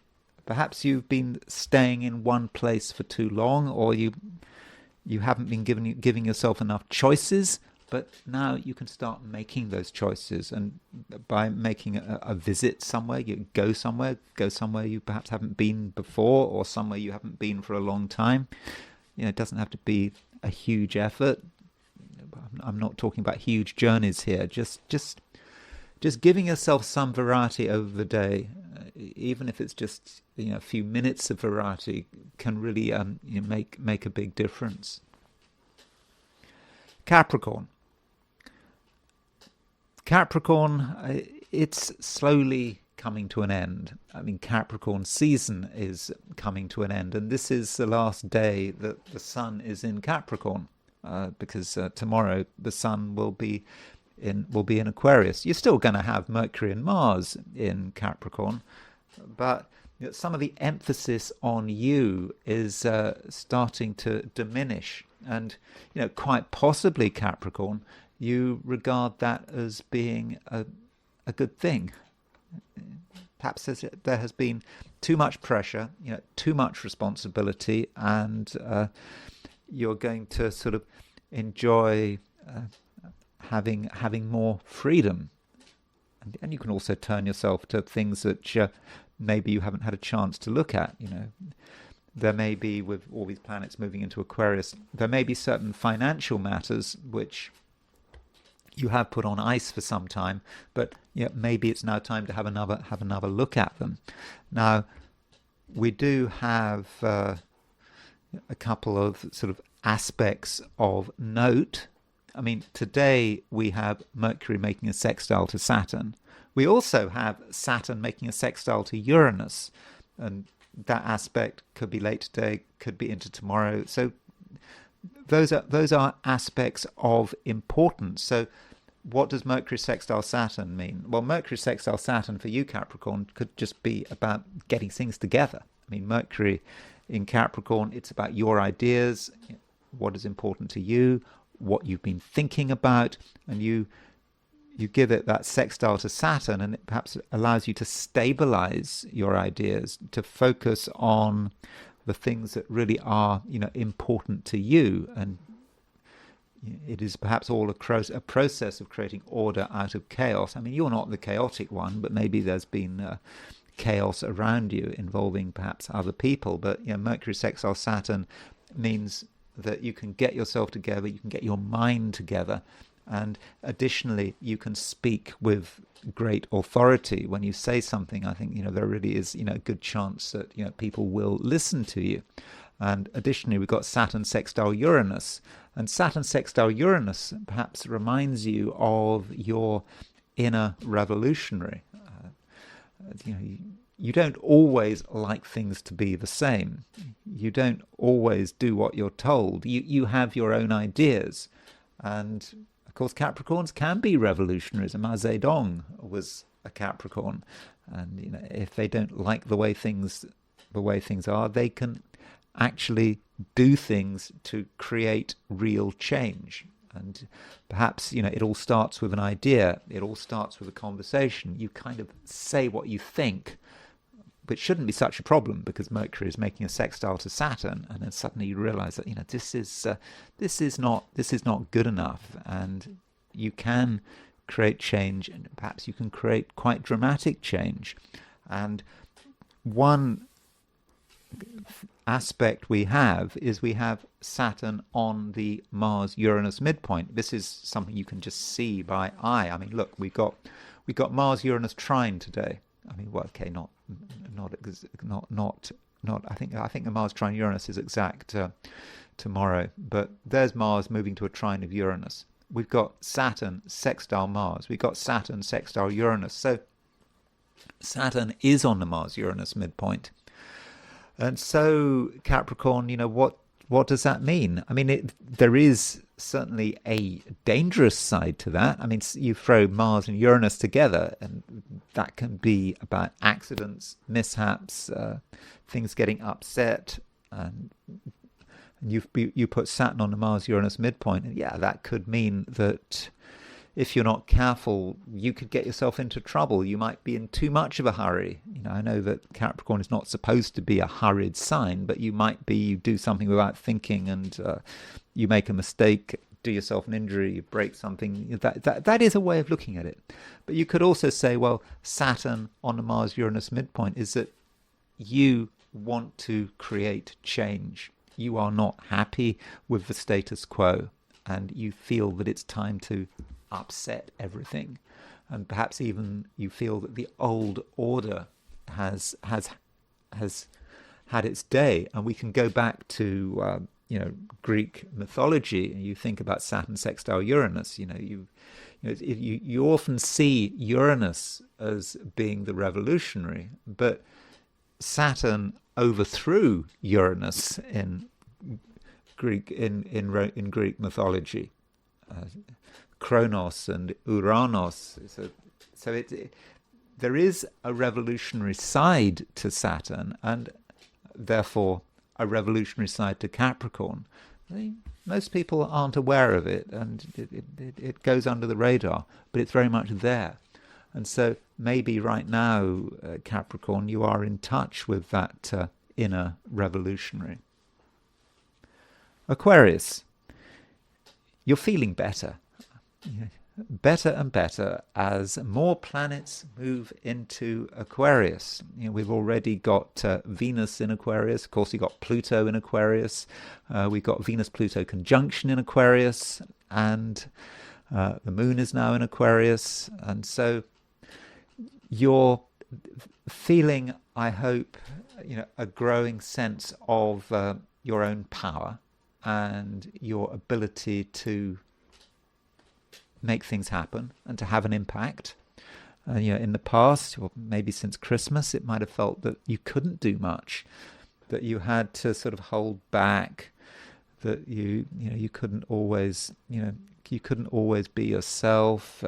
Perhaps you've been staying in one place for too long, or you haven't been giving yourself enough choices. But now you can start making those choices, and by making a visit somewhere, you go somewhere you perhaps haven't been before, or somewhere you haven't been for a long time. It doesn't have to be a huge effort. I'm not talking about huge journeys here. Just giving yourself some variety over the day, even if it's just a few minutes of variety, can really make a big difference. Capricorn, it's slowly coming to an end. I mean, Capricorn season is coming to an end, and this is the last day that the sun is in Capricorn, because tomorrow the sun will be in Aquarius. You're still going to have Mercury and Mars in Capricorn, but some of the emphasis on you is starting to diminish. And quite possibly, Capricorn, you regard that as being a good thing. Perhaps there has been too much pressure, too much responsibility, and you're going to sort of enjoy having more freedom. And you can also turn yourself to things that maybe you haven't had a chance to look at. There may be, with all these planets moving into Aquarius, there may be certain financial matters which you have put on ice for some time, but maybe it's now time to have another look at them. Now, we do have a couple of sort of aspects of note. I mean, today we have Mercury making a sextile to Saturn. We also have Saturn making a sextile to Uranus, and that aspect could be late today, could be into tomorrow. So those are aspects of importance. So what does Mercury sextile Saturn mean? Well, Mercury sextile Saturn for you, Capricorn, could just be about getting things together. I mean, Mercury in Capricorn, it's about your ideas, what is important to you, what you've been thinking about, and you give it that sextile to Saturn, and it perhaps allows you to stabilize your ideas, to focus on the things that really are, important to you. And it is perhaps all a process of creating order out of chaos. I mean, you're not the chaotic one, but maybe there's been chaos around you involving perhaps other people. But Mercury sextile Saturn means that you can get yourself together, you can get your mind together, and additionally you can speak with great authority. When you say something, I think there really is a good chance that people will listen to you. And additionally, we've got Saturn sextile Uranus, and Saturn sextile Uranus perhaps reminds you of your inner revolutionary. You don't always like things to be the same. You don't always do what you're told. You have your own ideas. And, of course, Capricorns can be revolutionaries. Ma Zedong was a Capricorn. And, if they don't like the way things are, they can actually do things to create real change. And perhaps, it all starts with an idea. It all starts with a conversation. You kind of say what you think, which shouldn't be such a problem because Mercury is making a sextile to Saturn, and then suddenly you realize that this is not good enough, and you can create change, and perhaps you can create quite dramatic change. And one aspect we have Saturn on the Mars-Uranus midpoint. This is something you can just see by eye. I mean, look, we got Mars-Uranus trine today. I mean, well, okay, not. I think the Mars trine Uranus is exact tomorrow, but there's Mars moving to a trine of Uranus. We've got Saturn sextile Mars. We've got Saturn sextile Uranus. So Saturn is on the Mars-Uranus midpoint. And so, Capricorn, what does that mean? I mean, there is certainly a dangerous side to that. I mean, you throw Mars and Uranus together, and that can be about accidents, mishaps, things getting upset, and you put Saturn on the Mars-Uranus midpoint, and that could mean that if you're not careful, you could get yourself into trouble. You might be in too much of a hurry. I know that Capricorn is not supposed to be a hurried sign, but you do something without thinking, and you make a mistake, do yourself an injury, you break something. That is a way of looking at it. But you could also say, well, Saturn on the Mars-Uranus midpoint is that you want to create change. You are not happy with the status quo, and you feel that it's time to upset everything, and perhaps even you feel that the old order has had its day, and we can go back to Greek mythology, and you think about Saturn sextile Uranus. You often see Uranus as being the revolutionary, but Saturn overthrew Uranus in Greek in Greek mythology. Kronos and Uranos. So there is a revolutionary side to Saturn, and therefore a revolutionary side to Capricorn. Most people aren't aware of it, and it goes under the radar, but it's very much there. And so maybe right now, Capricorn, you are in touch with that inner revolutionary. Aquarius, you're feeling better. better and better as more planets move into Aquarius. We've already got Venus in Aquarius. Of course, we've got Pluto in Aquarius. We've got Venus-Pluto conjunction in Aquarius, and the moon is now in Aquarius. And so you're feeling, I hope, a growing sense of your own power and your ability to make things happen and to have an impact. In the past, or maybe since Christmas, it might have felt that you couldn't do much, that you had to sort of hold back, that you couldn't always be yourself.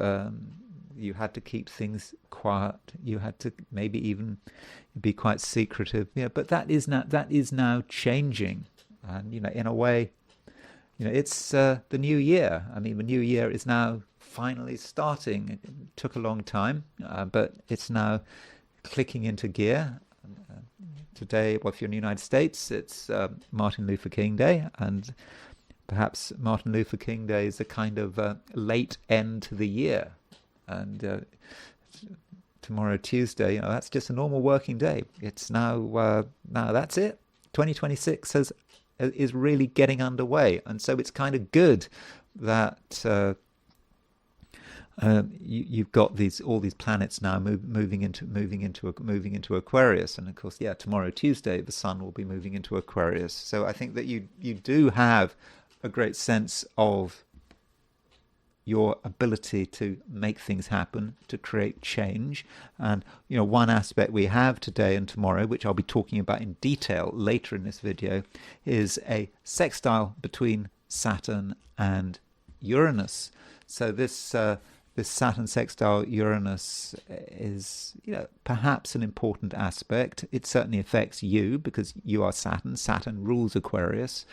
You had to keep things quiet. You had to maybe even be quite secretive. But that is now changing, and in a way, it's the new year. I mean, the new year is now finally starting. It took a long time, but it's now clicking into gear. Today, well, if you're in the United States, it's Martin Luther King Day, and perhaps Martin Luther King Day is a kind of late end to the year. And tomorrow, Tuesday, that's just a normal working day. It's now that's it. 2026 is really getting underway, and so it's kind of good that you've got all these planets now moving into Aquarius, and of course, tomorrow, Tuesday, the Sun will be moving into Aquarius. So I think that you do have a great sense of your ability to make things happen, to create change. And one aspect we have today and tomorrow, which I'll be talking about in detail later in this video, is a sextile between Saturn and Uranus. So this Saturn sextile Uranus is perhaps an important aspect. It certainly affects you because you are Saturn. Saturn rules Aquarius,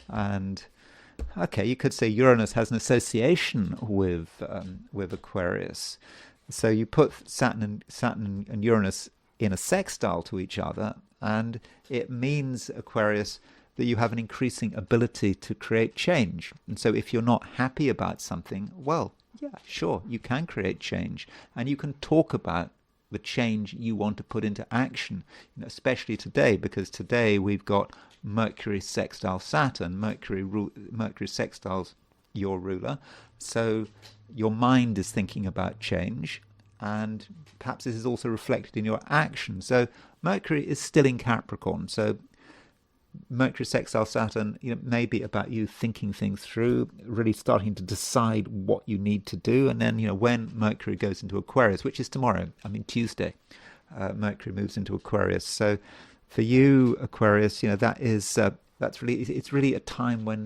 and okay, you could say Uranus has an association with Aquarius. So you put Saturn and Uranus in a sextile to each other, and it means, Aquarius, that you have an increasing ability to create change. And so if you're not happy about something, well, sure, you can create change, and you can talk about the change you want to put into action, especially today, because today we've got Mercury sextile Saturn. Mercury sextiles your ruler, so your mind is thinking about change, and perhaps this is also reflected in your action. So Mercury is still in Capricorn, so Mercury sextile Saturn, may be about you thinking things through, really starting to decide what you need to do. And then, when Mercury goes into Aquarius, which is tomorrow, Tuesday, Mercury moves into Aquarius. So for you, Aquarius, that's really a time when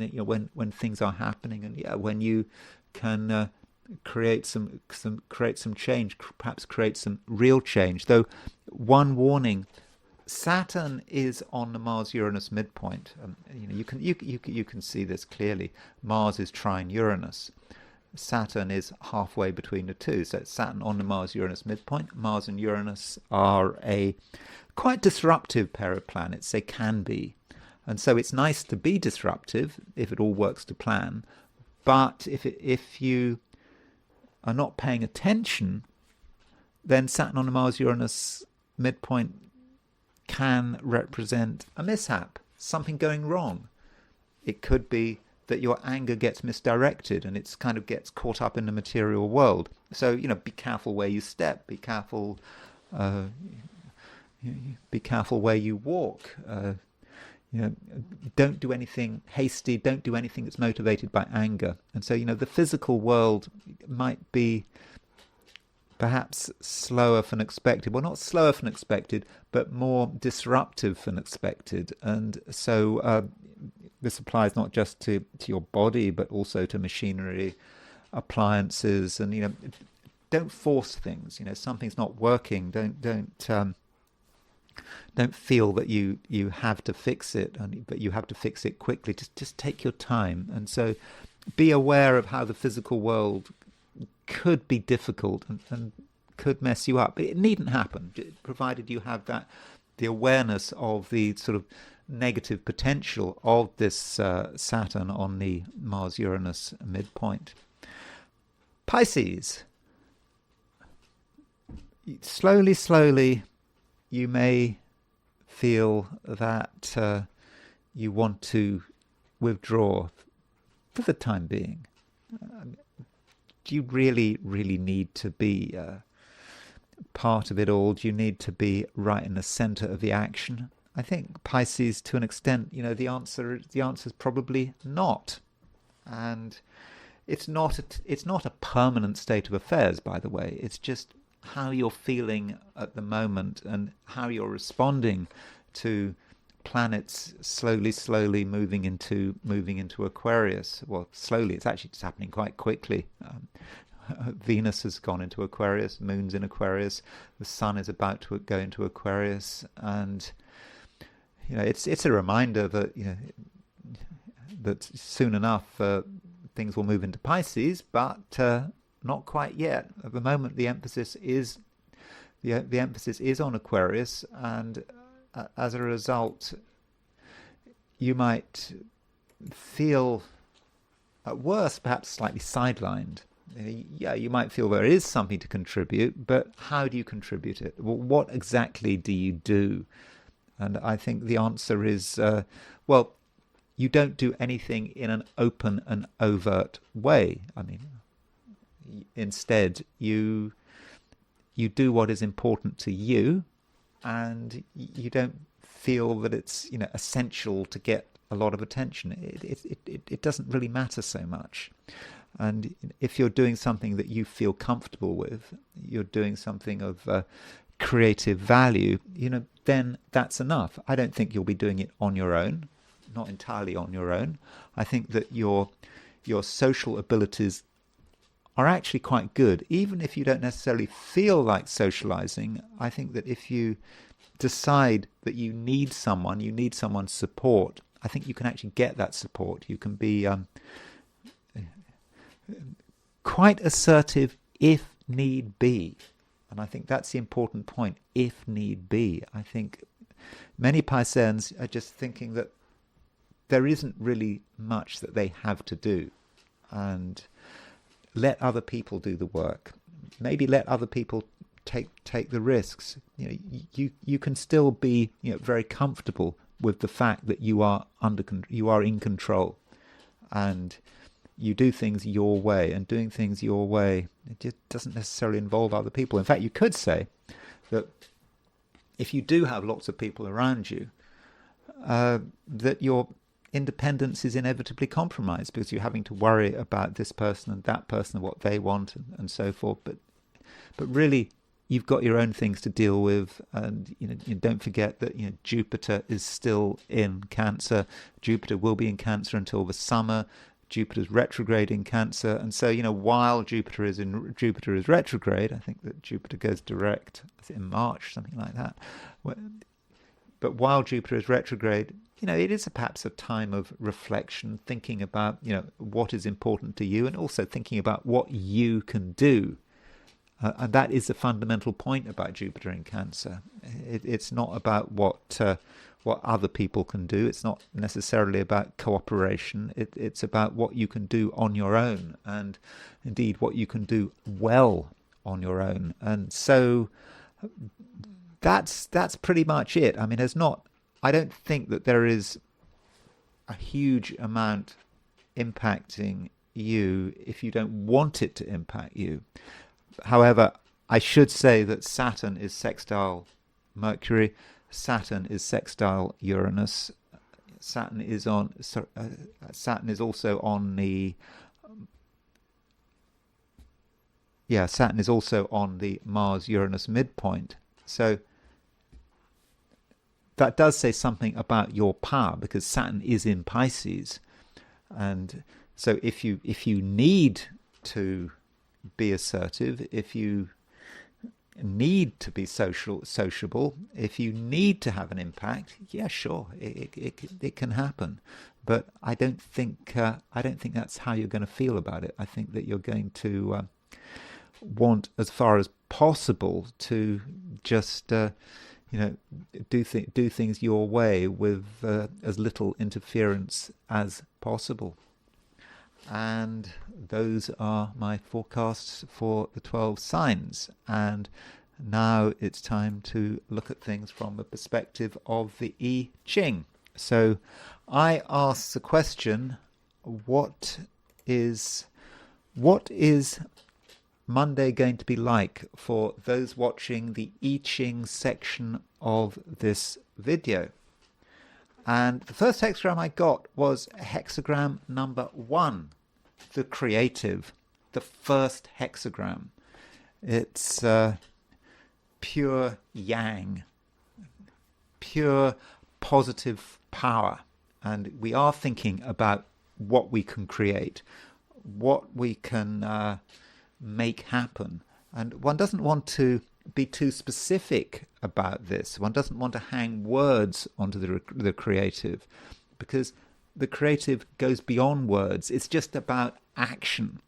when things are happening, and when you can create some change, perhaps create some real change. Though one warning: Saturn is on the Mars-Uranus midpoint. You can see this clearly. Mars is trine Uranus. Saturn is halfway between the two. So it's Saturn on the Mars-Uranus midpoint. Mars and Uranus are a quite disruptive pair of planets. They can be. And so it's nice to be disruptive if it all works to plan. But if you are not paying attention, then Saturn on the Mars-Uranus midpoint can represent a mishap, something going wrong. It could be that your anger gets misdirected and it's kind of gets caught up in the material world. So, be careful where you step, be careful where you walk. Don't do anything hasty, don't do anything that's motivated by anger. And so, the physical world might be perhaps slower than expected. Well, not slower than expected, but more disruptive than expected. And so this applies not just to your body, but also to machinery, appliances, and don't force things. Something's not working. Don't feel that you have to fix it, but you have to fix it quickly. Just take your time. And so be aware of how the physical world could be difficult and could mess you up. It needn't happen, provided you have the awareness of the sort of negative potential of this Saturn on the Mars-Uranus midpoint. Pisces. Slowly, you may feel that you want to withdraw for the time being. Do you really need to be part of it all? Do you need to be right in the center of the action? I think Pisces, to an extent, the answer is probably not. And it's not a permanent state of affairs, by the way. It's just how you're feeling at the moment and how you're responding to planets slowly moving into Aquarius. Well, slowly, it's actually just happening quite quickly. Venus has gone into Aquarius, Moon's in Aquarius, the Sun is about to go into Aquarius, and it's a reminder that that soon enough things will move into Pisces, but not quite yet. At the moment, the emphasis is on Aquarius, and as a result, you might feel, at worst, perhaps slightly sidelined. Yeah, you might feel there is something to contribute, but how do you contribute it? Well, what exactly do you do? And I think the answer is, well, you don't do anything in an open and overt way. I mean, instead, you do what is important to you, and you don't feel that it's essential to get a lot of attention. It doesn't really matter so much. And if you're doing something that you feel comfortable with, you're doing something of creative value, then that's enough. I don't think you'll be doing it on your own, not entirely on your own. I think that your social abilities are actually quite good. Even if you don't necessarily feel like socializing, I think that if you decide that you need someone's support, I think you can actually get that support. You can be quite assertive if need be. And I think that's the important point, if need be. I think many Pisceans are just thinking that there isn't really much that they have to do, and let other people do the work. Maybe let other people take the risks. You can still be very comfortable with the fact that you are in control, and you do things your way, and doing things your way, it just doesn't necessarily involve other people. In fact, you could say that if you do have lots of people around you, that your independence is inevitably compromised, because you're having to worry about this person and that person and what they want and so forth. But really, you've got your own things to deal with, and you don't forget that Jupiter is still in Cancer. Jupiter will be in Cancer until the summer. Jupiter's retrograde in Cancer, and so while Jupiter is retrograde, I think that Jupiter goes direct, is it in March, something like that. But while Jupiter is retrograde, it is perhaps a time of reflection, thinking about what is important to you, and also thinking about what you can do. And that is the fundamental point about Jupiter in Cancer. It's not about what other people can do. It's not necessarily about cooperation. It's about what you can do on your own, and indeed what you can do well on your own. And so that's pretty much it. I mean, I don't think that there is a huge amount impacting you if you don't want it to impact you. However, I should say that Saturn is sextile Mercury. Saturn is sextile Uranus. Saturn is also on the Mars-Uranus midpoint. So that does say something about your power, because Saturn is in Pisces, and so if you need to be assertive, if you need to be sociable, if you need to have an impact, yeah, sure, it can happen. But I don't think that's how you're going to feel about it. I think that you're going to want, as far as possible, to just do things your way with as little interference as possible. and those are my forecasts for the 12 signs. And now it's time to look at things from the perspective of the I Ching. So I ask the question, what is Monday going to be like for those watching the I Ching section of this video? And the first hexagram I got was hexagram number 1, the creative, the first hexagram. It's pure yang, pure positive power. And we are thinking about what we can create, what we can make happen. And one doesn't want to be too specific about this. One doesn't want to hang words onto the creative, because the creative goes beyond words. It's just about action.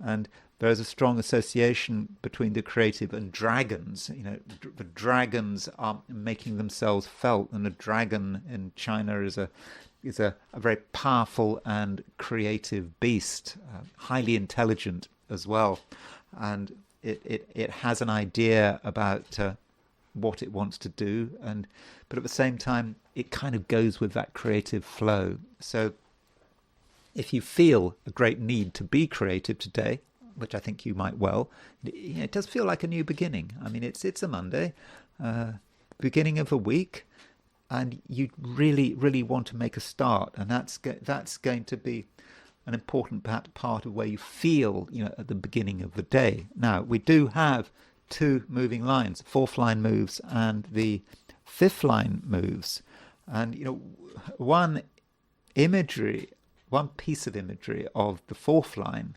And there is a strong association between the creative and dragons. You know, the dragons are making themselves felt, and a dragon in China is a very powerful and creative beast, highly intelligent as well, and it has an idea about what it wants to do, but at the same time it kind of goes with that creative flow. So if you feel a great need to be creative today, which I think you might well, it does feel like a new beginning. I mean, it's a Monday, beginning of a week, and you really want to make a start, and that's going to be an important part of where you feel, at the beginning of the day. Now, we do have 2 moving lines, 4th line moves and the 5th line moves. And, one piece of imagery of the 4th line,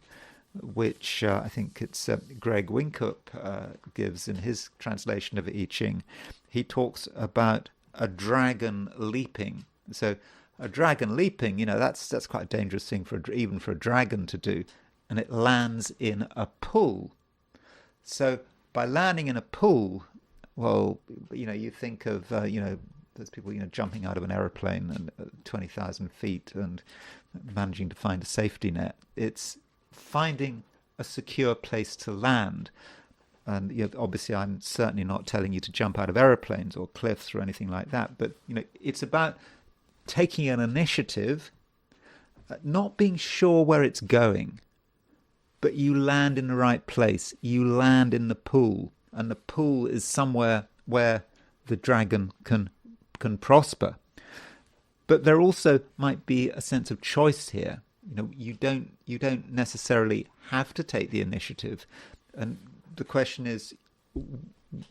which I think it's Greg Winkup gives in his translation of I Ching. He talks about a dragon leaping. So a dragon leaping, that's quite a dangerous thing even for a dragon to do, and it lands in a pool. So by landing in a pool, well, you think of there's people jumping out of an aeroplane and 20,000 feet and managing to find a safety net. It's finding a secure place to land. And obviously, I'm certainly not telling you to jump out of aeroplanes or cliffs or anything like that. But it's about taking an initiative, not being sure where it's going, but you land in the right place. You land in the pool, and the pool is somewhere where the dragon can prosper. But there also might be a sense of choice here. You don't necessarily have to take the initiative, and the question is,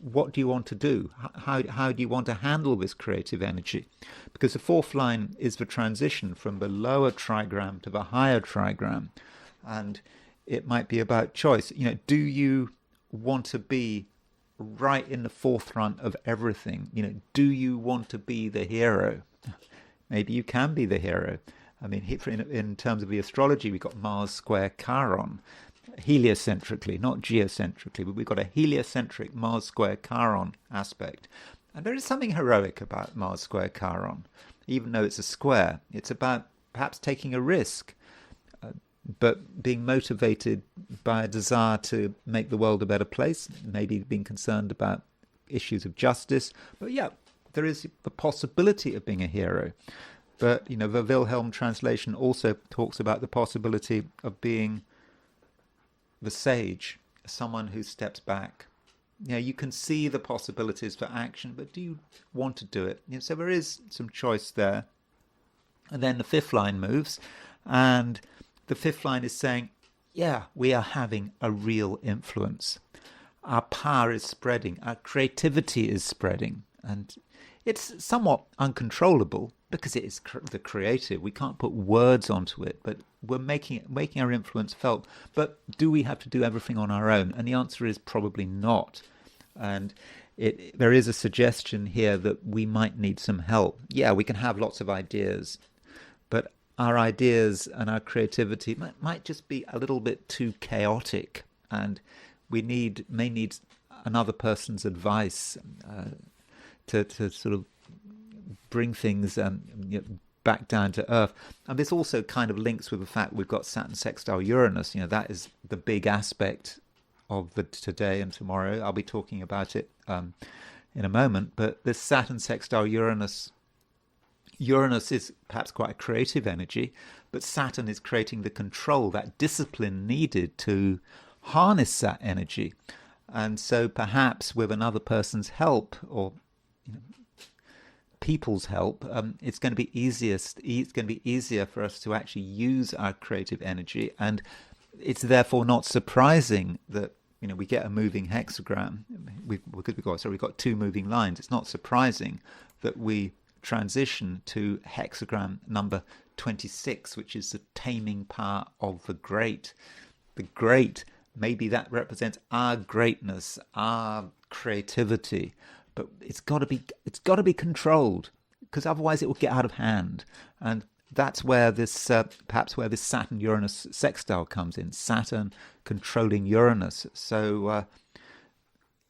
what do you want to do? How do you want to handle this creative energy? Because the 4th line is the transition from the lower trigram to the higher trigram, and it might be about choice. Do you want to be right in the forefront of everything? Do you want to be the hero? Maybe you can be the hero. I mean, in terms of the astrology, we've got Mars square Chiron, heliocentrically, not geocentrically, but we've got a heliocentric Mars square Chiron aspect. And there is something heroic about Mars square Chiron, even though it's a square. It's about perhaps taking a risk, but being motivated by a desire to make the world a better place, maybe being concerned about issues of justice. But yeah, there is the possibility of being a hero. But, the Wilhelm translation also talks about the possibility of being the sage, someone who steps back. You can see the possibilities for action, but do you want to do it? So there is some choice there. And then the 5th line moves, and the 5th line is saying, yeah, we are having a real influence. Our power is spreading, our creativity is spreading, and it's somewhat uncontrollable because it is the creative. We can't put words onto it, but we're making our influence felt. But do we have to do everything on our own? And the answer is probably not. And there is a suggestion here that we might need some help. Yeah, we can have lots of ideas, but our ideas and our creativity might just be a little bit too chaotic, and we may need another person's advice to sort of bring things, back down to earth. And this also kind of links with the fact we've got Saturn sextile Uranus. That is the big aspect of the today and tomorrow. I'll be talking about it in a moment. But this Saturn sextile Uranus is perhaps quite a creative energy, but Saturn is creating the control, that discipline needed to harness that energy. And so perhaps with another person's help, or people's help, it's going to be easier for us to actually use our creative energy. And it's therefore not surprising that we get a moving hexagram. We've got two moving lines. It's not surprising that we transition to hexagram number 26, which is the taming power of the great. The great, maybe that represents our greatness, our creativity, but it's got to be controlled, because otherwise it will get out of hand. And that's where this perhaps where this Saturn-Uranus sextile comes in. Saturn controlling Uranus. So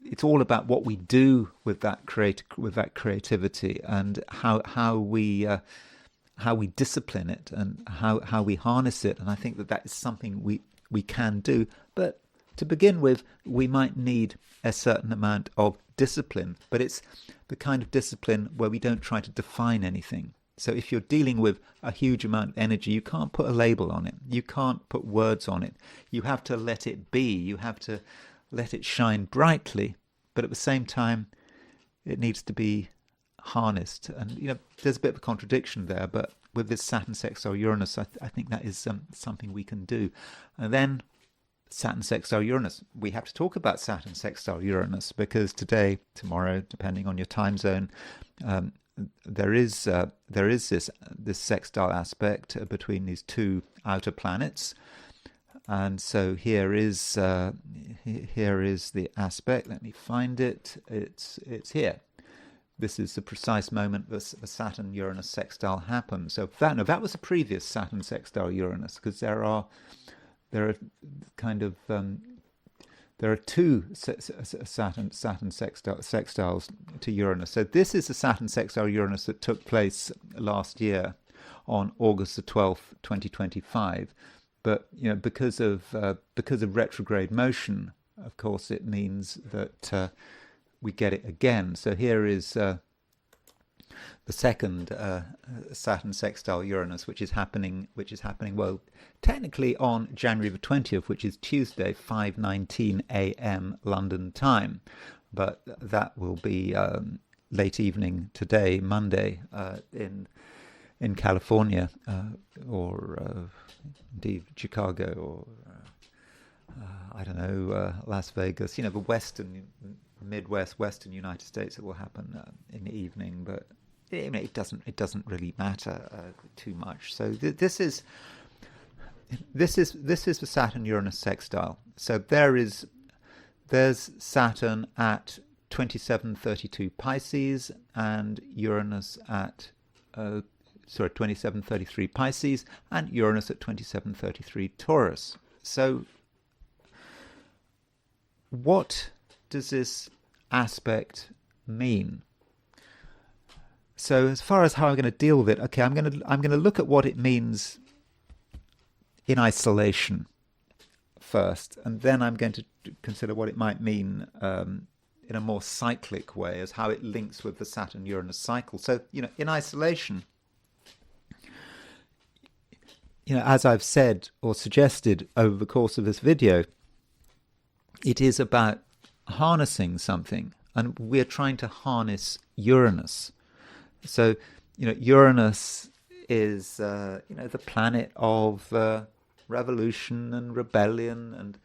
it's all about what we do with that creativity, and how we discipline it, and how we harness it. And I think that is something we can do. But to begin with, we might need a certain amount of discipline, but it's the kind of discipline where we don't try to define anything. So if you're dealing with a huge amount of energy, you can't put a label on it. You can't put words on it. You have to let it be. You have to let it shine brightly, but at the same time, it needs to be harnessed. And there's a bit of a contradiction there, but with this Saturn sextile Uranus, I think that is something we can do. And then Saturn sextile Uranus. We have to talk about Saturn sextile Uranus, because today, tomorrow, depending on your time zone, there is this sextile aspect between these two outer planets. And so here is the aspect. Let me find it. It's here. This is the precise moment the Saturn-Uranus sextile happened. So that was the previous Saturn sextile Uranus, because there are two Saturn sextiles to Uranus. So this is the Saturn sextile Uranus that took place last year on August the 12th, 2025. But because of retrograde motion, of course, it means that we get it again. So here is the second Saturn sextile Uranus, which is happening. Well, technically on January the 20th, which is Tuesday, 5:19 a.m. London time, but that will be late evening today, Monday, in California, or indeed Chicago, or I don't know, Las Vegas. The Midwest, Western United States. It will happen in the evening, but it doesn't really matter too much. So this is the Saturn-Uranus sextile. So there's Saturn at 2732 Pisces, and Uranus at 2733 Pisces, and Uranus at 2733 Taurus. So what does this aspect mean? So as far as how I'm going to deal with it, okay, I'm going to look at what it means in isolation first, and then I'm going to consider what it might mean in a more cyclic way, as how it links with the Saturn-Uranus cycle. So, in isolation, as I've said or suggested over the course of this video, it is about harnessing something, and we're trying to harness Uranus. So, Uranus is, the planet of revolution and rebellion, and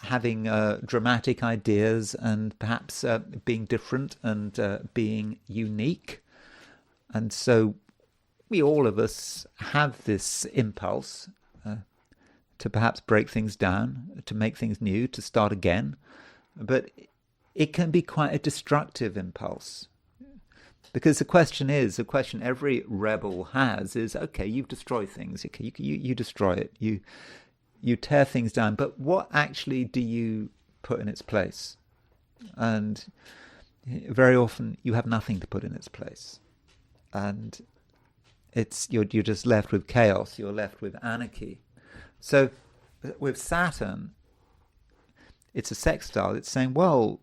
having dramatic ideas, and perhaps being different, and being unique. And so all of us have this impulse to perhaps break things down, to make things new, to start again. But it can be quite a destructive impulse. Because the question every rebel has is, okay, you've destroyed things. Okay, you destroy it. You tear things down. But what actually do you put in its place? And very often you have nothing to put in its place. And you're just left with chaos. You're left with anarchy. So with Saturn, it's a sextile. It's saying, well,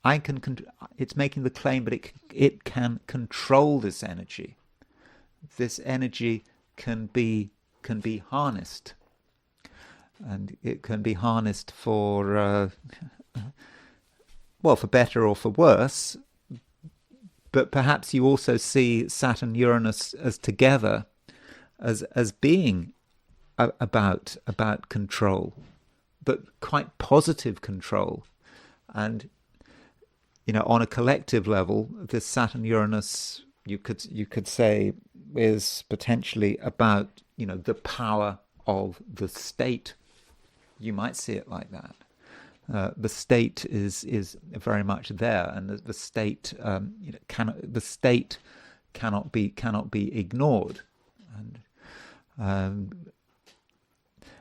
it's making the claim, but it can control this energy. This energy can be harnessed, and it can be harnessed for well, for better or for worse. But perhaps you also see Saturn Uranus as together, as being about control, but quite positive control. And on a collective level, this Saturn Uranus, you could say, is potentially about the power of the state. You might see it like that. The state is very much there, and the state cannot be ignored. And I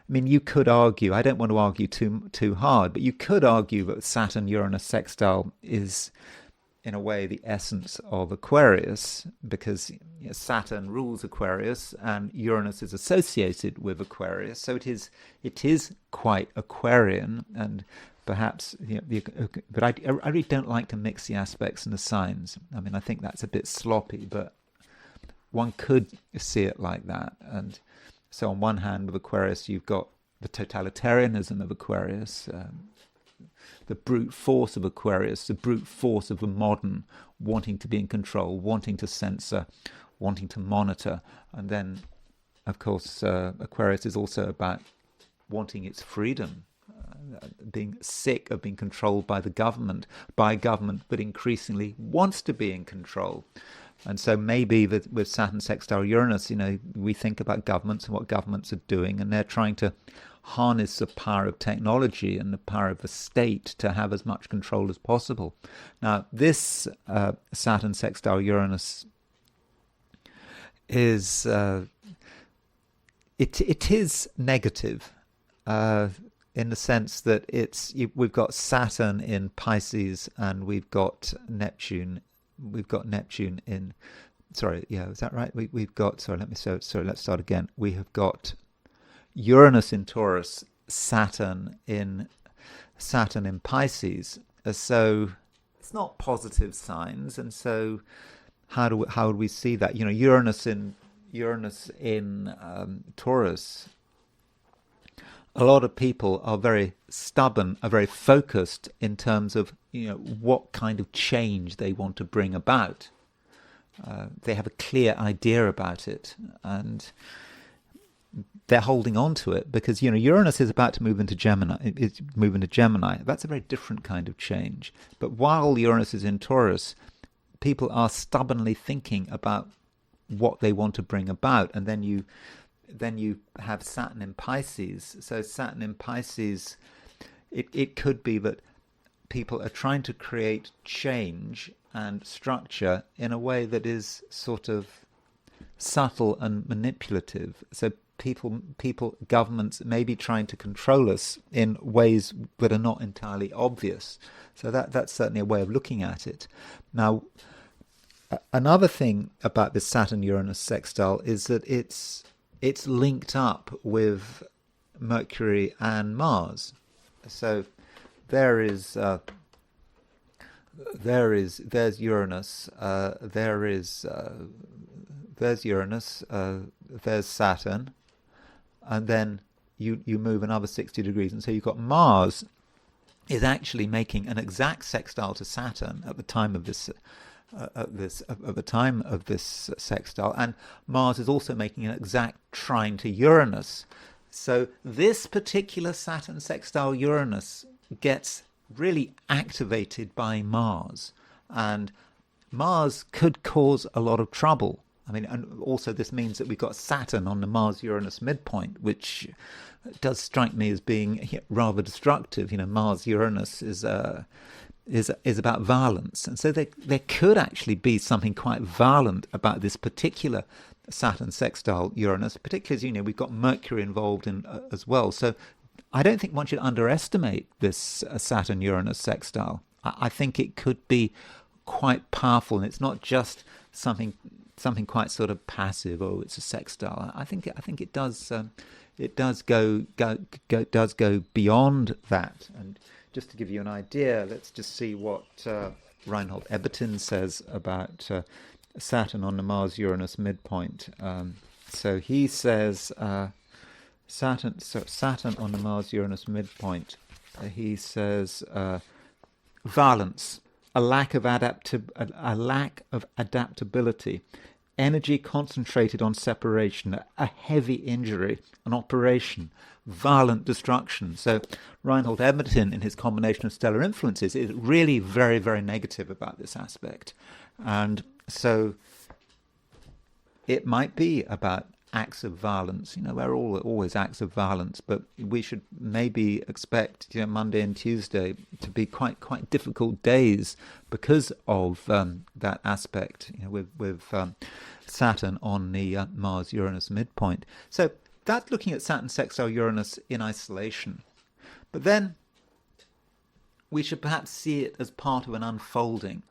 mean, you could argue. I don't want to argue too hard, but you could argue that Saturn Uranus sextile is, in a way, the essence of Aquarius, because Saturn rules Aquarius and Uranus is associated with Aquarius, so it is quite Aquarian. And perhaps, but I really don't like to mix the aspects and the signs. I mean, I think that's a bit sloppy, but one could see it like that. And so on one hand, with Aquarius, you've got the totalitarianism of Aquarius, the brute force of Aquarius, the brute force of the modern, wanting to be in control, wanting to censor, wanting to monitor. And then, of course, Aquarius is also about wanting its freedom, being sick of being controlled by government, but increasingly wants to be in control. And so maybe with Saturn sextile Uranus, we think about governments and what governments are doing, and they're trying to harness the power of technology and the power of the state to have as much control as possible. Now, this Saturn sextile Uranus is it is negative in the sense that we've got Saturn in Pisces and we've got Neptune. We've got Neptune in. Sorry, yeah, is that right? We've got. Sorry, let's start again. We have got Uranus in Taurus, Saturn in Pisces. So it's not positive signs. And so how would we see that? Uranus in Taurus. A lot of people are very stubborn, are very focused in terms of what kind of change they want to bring about. They have a clear idea about it, and they're holding on to it because Uranus is about to move into Gemini. That's a very different kind of change. But while Uranus is in Taurus, people are stubbornly thinking about what they want to bring about, and then you have Saturn in Pisces. So Saturn in Pisces, it could be that people are trying to create change and structure in a way that is sort of subtle and manipulative. So governments may be trying to control us in ways that are not entirely obvious. So that's certainly a way of looking at it. Now, another thing about this Saturn-Uranus sextile is that it's linked up with Mercury and Mars. So there's Uranus, there's Uranus, there's Saturn, and then you move another 60 degrees, and so you've got Mars is actually making an exact sextile to Saturn at the time of this sextile, and Mars is also making an exact trine to Uranus. So this particular Saturn sextile Uranus gets really activated by Mars, and Mars could cause a lot of trouble. I mean, and also this means that we've got Saturn on the Mars-Uranus midpoint, which does strike me as being rather destructive. Mars-Uranus is about violence, and so there could actually be something quite violent about this particular Saturn sextile Uranus, particularly as we've got Mercury involved in as well. So I don't think one should underestimate this Saturn-Uranus sextile. I think it could be quite powerful, and it's not just something something quite sort of passive. Oh, it's a sextile. I think it does. It does go beyond that. And just to give you an idea, let's just see what Reinhold Ebertin says about Saturn on the Mars-Uranus midpoint. So he says Saturn on the Mars-Uranus midpoint. He says violence, a lack of adaptability, energy concentrated on separation, a heavy injury, an operation, violent destruction. So Reinhold Ebertin, in his combination of stellar influences, is really very, very negative about this aspect. And so it might be about acts of violence. We're all always acts of violence, but we should maybe expect Monday and Tuesday to be quite difficult days because of that aspect. With Saturn on the Mars-Uranus midpoint. So that's looking at Saturn sextile Uranus in isolation. But then we should perhaps see it as part of an unfolding.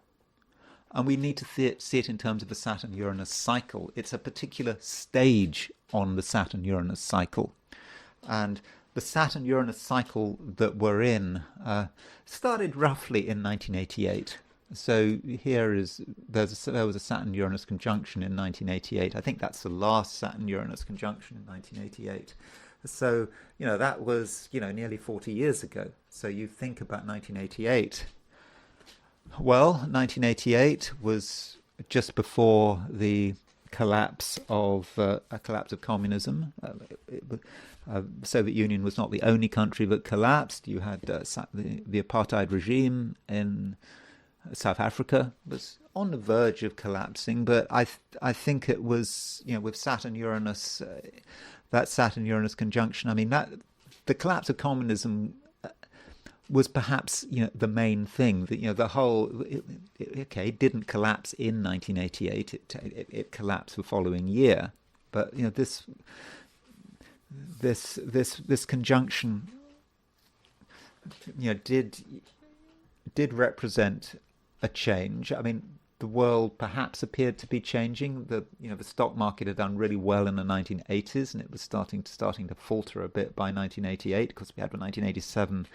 And we need to see it in terms of a Saturn-Uranus cycle. It's a particular stage on the Saturn-Uranus cycle. And the Saturn-Uranus cycle that we're in started roughly in 1988. So there was a Saturn-Uranus conjunction in 1988. I think that's the last Saturn-Uranus conjunction in 1988. So, that was, nearly 40 years ago. So you think about 1988. Well, 1988 was just before the collapse of communism. The Soviet Union was not the only country that collapsed. You had the apartheid regime in South Africa was on the verge of collapsing, but I think it was with Saturn-Uranus, that Saturn-Uranus conjunction. I mean that the collapse of communism was perhaps the main thing. That the whole it didn't collapse in 1988. It collapsed the following year, but this conjunction did represent a change. I mean, the world perhaps appeared to be changing. The stock market had done really well in the 1980s, and it was starting to falter a bit by 1988 because we had the 1987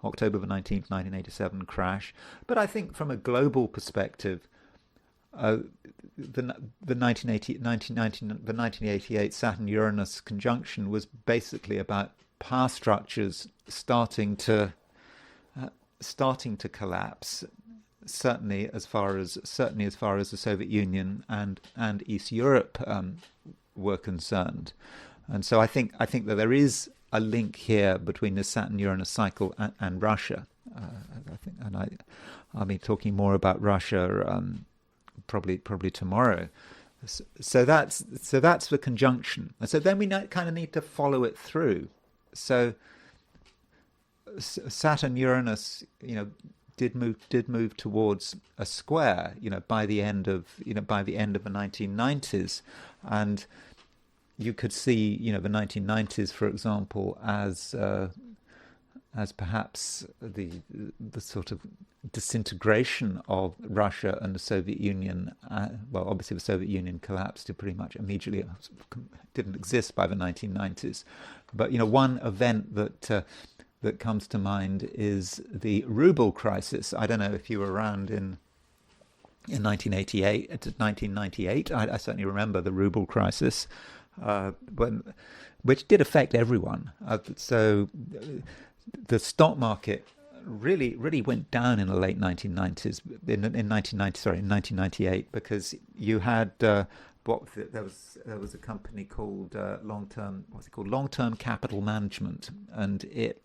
October the 19th, 1987 crash. But I think from a global perspective, the 1988 Saturn-Uranus conjunction was basically about power structures starting to collapse. Certainly as far as the Soviet Union and East Europe were concerned, and so I think that there is a link here between the Saturn-Uranus cycle and Russia. I'll be talking more about Russia probably tomorrow. So that's the conjunction, and so then we kind of need to follow it through. So Saturn-Uranus, did move towards a square, by the end of the 1990s, and you could see, the 1990s, for example, as perhaps the sort of disintegration of Russia and the Soviet Union. Well, obviously the Soviet Union collapsed pretty much immediately; it didn't exist by the 1990s. But one event that comes to mind is the ruble crisis. I don't know if you were around in 1988 to 1998. I certainly remember the ruble crisis, which did affect everyone. So the stock market really went down in the late 1990s. In 1998, because you had there was a company called Long-Term Capital Management, and it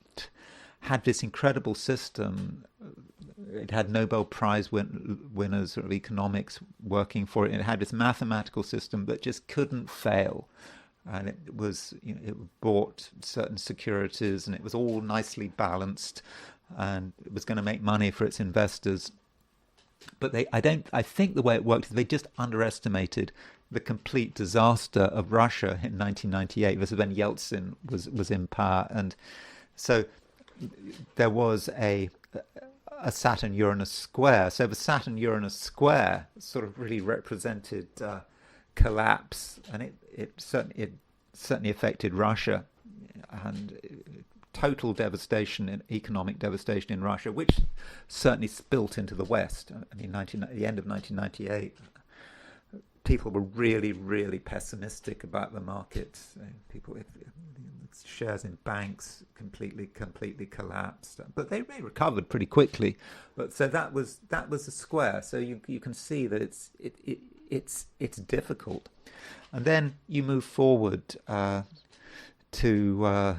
had this incredible system. It had Nobel Prize winners of economics working for it. It had this mathematical system that just couldn't fail, and it was it bought certain securities, and it was all nicely balanced, and it was going to make money for its investors. But I think the way it worked is they just underestimated the complete disaster of Russia in 1998. This is when Yeltsin was in power, and so there was a Saturn-Uranus square. So the Saturn-Uranus square sort of really represented collapse, and it certainly affected Russia, and total devastation, economic devastation in Russia, which certainly spilt into the West. I mean, the end of 1998, people were really, really pessimistic about the markets. Shares in banks completely collapsed, but they recovered pretty quickly. But so that was a square. So you can see that it's difficult, and then you move forward to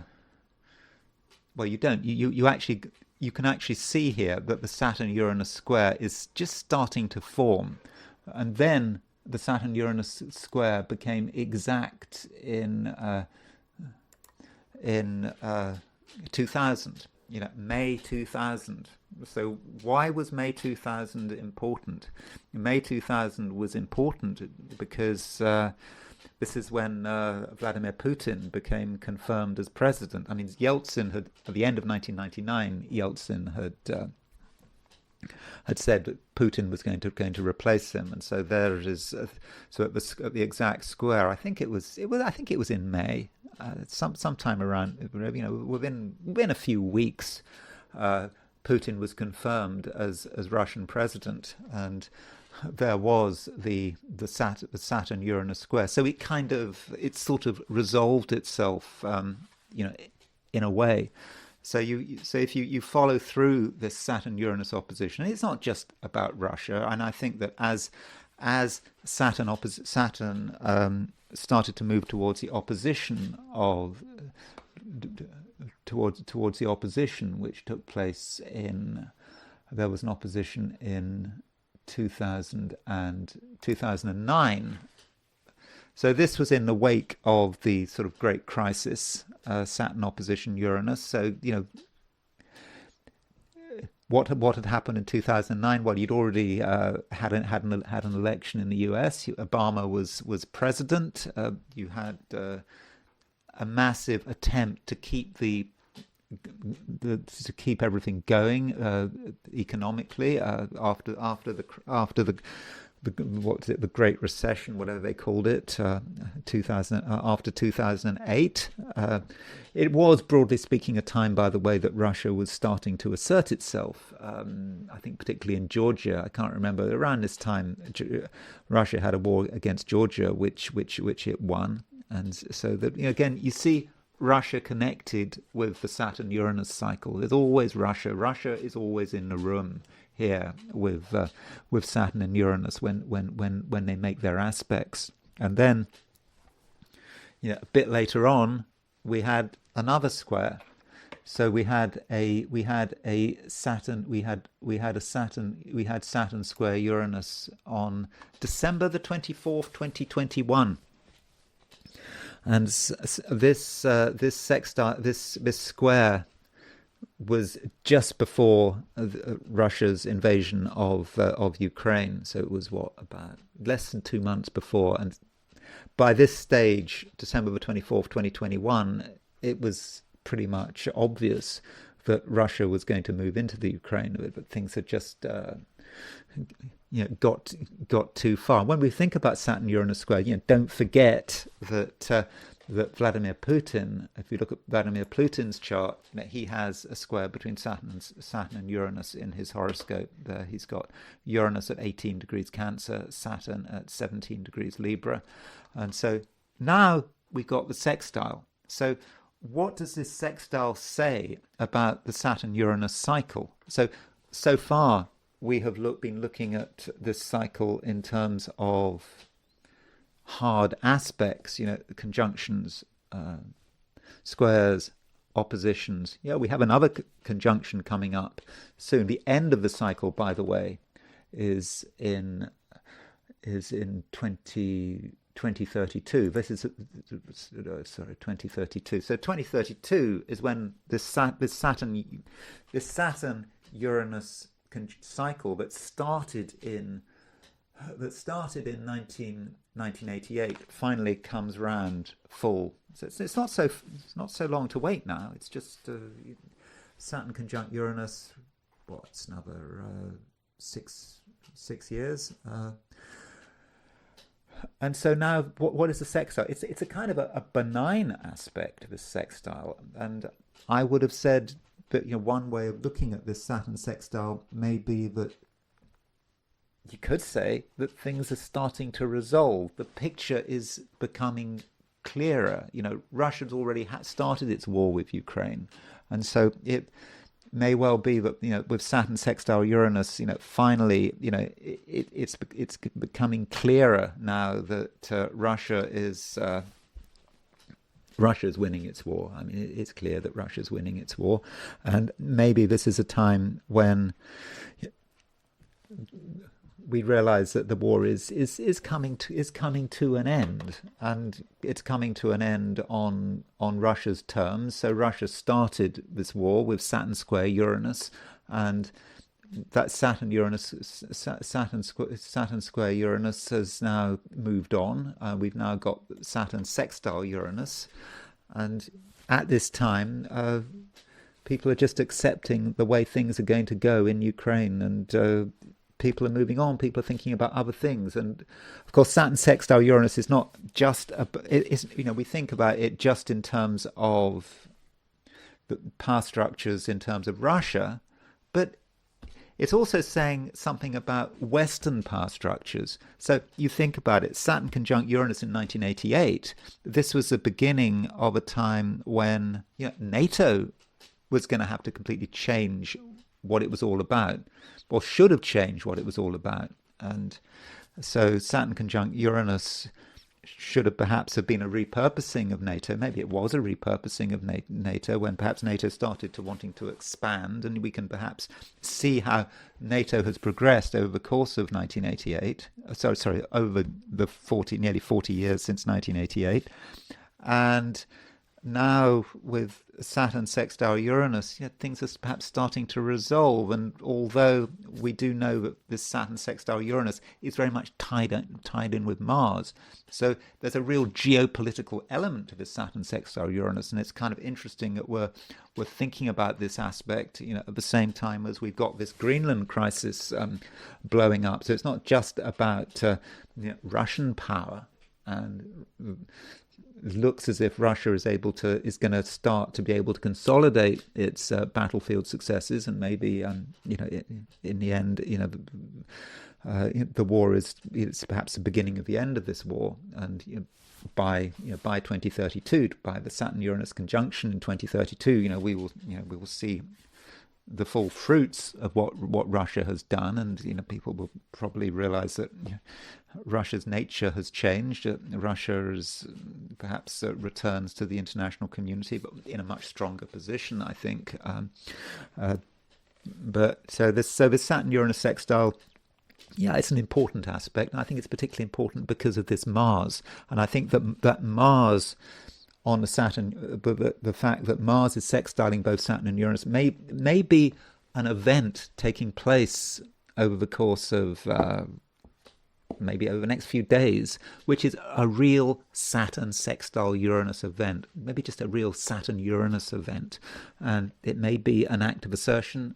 well, you don't. You can actually see here that the Saturn-Uranus square is just starting to form, and then the Saturn-Uranus square became exact in 2000. May 2000. So why was May 2000 important? May 2000 was important because this is when Vladimir Putin became confirmed as president. I mean, Yeltsin had, at the end of 1999, Yeltsin had said that Putin was going to replace him, and so there it is. So at the exact square, I think it was in May, sometime around, within a few weeks, Putin was confirmed as Russian president, and there was the Saturn-Uranus square. So it sort of resolved itself, in a way. So if you follow through this Saturn-Uranus opposition, it's not just about Russia. And I think that as Saturn started to move towards the opposition towards the opposition, which took place there was an opposition in 2000 and 2009. So this was in the wake of the sort of great crisis, Saturn opposition Uranus. So, what had happened in 2009? Well, you'd already had an election in the US. Obama was president. You had a massive attempt to keep everything going economically after the Great Recession, whatever they called it, after 2008. It was, broadly speaking, a time, by the way, that Russia was starting to assert itself. I think particularly in Georgia. I can't remember. Around this time, Russia had a war against Georgia, which it won. And so that, again, you see Russia connected with the Saturn-Uranus cycle. There's always Russia. Russia is always in the room here with Saturn and Uranus when they make their aspects. And then a bit later on we had another square. So we had Saturn square Uranus on December the 24th, 2021. And this sextile, this square was just before Russia's invasion of Ukraine. So it was about less than 2 months before. And by this stage, December the 24th, 2021, it was pretty much obvious that Russia was going to move into the Ukraine, but things had just got too far. When we think about Saturn-Uranus square, don't forget that Vladimir Putin, if you look at Vladimir Putin's chart, he has a square between Saturn and Uranus in his horoscope. There he's got Uranus at 18 degrees Cancer, Saturn at 17 degrees Libra. And so now we've got the sextile. So what does this sextile say about the Saturn-Uranus cycle? So far, we have been looking at this cycle in terms of hard aspects, conjunctions, squares, oppositions. We have another conjunction coming up soon. The end of the cycle, by the way, is in 2032. This is 2032. So 2032 is when this Saturn Uranus cycle that started in 1988 finally comes round full. So it's not so long to wait now. It's just Saturn conjunct Uranus. It's another 6 years. And so now, what is a sextile? It's a kind of a benign aspect of a sextile, and I would have said that one way of looking at this Saturn sextile may be that you could say that things are starting to resolve. The picture is becoming clearer. Russia's already started its war with Ukraine, and so it may well be that with Saturn sextile Uranus, finally, it's becoming clearer now that Russia's winning its war. I mean, it's clear that Russia's winning its war, and maybe this is a time when we realize that the war is coming to an end, and it's coming to an end on Russia's terms. So Russia started this war with Saturn square Uranus, and that Saturn square Uranus has now moved on. We've now got Saturn sextile Uranus, and at this time, people are just accepting the way things are going to go in Ukraine, and people are moving on. People are thinking about other things, and of course, Saturn sextile Uranus is not just we think about it just in terms of the power structures in terms of Russia, but it's also saying something about Western power structures. So you think about it, Saturn conjunct Uranus in 1988. This was the beginning of a time when NATO was going to have to completely change what it was all about, or should have changed what it was all about. And so Saturn conjunct Uranus should have perhaps been a repurposing of NATO. Maybe it was a repurposing of NATO when perhaps NATO started to wanting to expand, and we can perhaps see how NATO has progressed over the course of 1988. Sorry, over the nearly 40 years since 1988. And now with Saturn sextile Uranus, things are perhaps starting to resolve. And although we do know that this Saturn sextile Uranus is very much tied in with Mars, so there's a real geopolitical element to this Saturn sextile Uranus, and it's kind of interesting that we're thinking about this aspect, at the same time as we've got this Greenland crisis blowing up. So it's not just about Russian power, and it looks as if Russia is going to start to be able to consolidate its battlefield successes, and maybe in the end, the war it's perhaps the beginning of the end of this war, and by 2032, by the Saturn-Uranus conjunction in 2032, we will see the full fruits of what Russia has done, and people will probably realize that Russia's nature has changed. Russia is perhaps returns to the international community, but in a much stronger position, I think. But this Saturn-Uranus sextile, it's an important aspect, and I think it's particularly important because of this Mars. And I think that Mars on the Saturn, the fact that Mars is sextiling both Saturn and Uranus may be an event taking place over the course of maybe over the next few days, which is a real Saturn sextile Uranus event, maybe just a real Saturn-Uranus event. And it may be an act of assertion,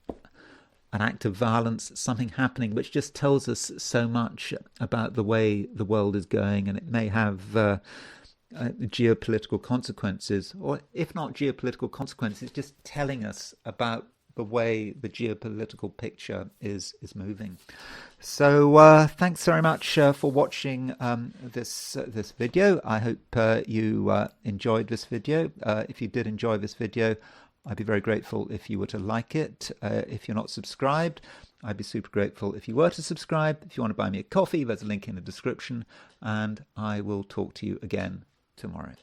an act of violence, something happening which just tells us so much about the way the world is going, and it may have geopolitical consequences, or if not geopolitical consequences, just telling us about the way the geopolitical picture is moving. So thanks very much for watching this video. I hope you enjoyed this video. If you did enjoy this video, I'd be very grateful if you were to like it. If you're not subscribed, I'd be super grateful if you were to subscribe. If you want to buy me a coffee, there's a link in the description, and I will talk to you again tomorrow.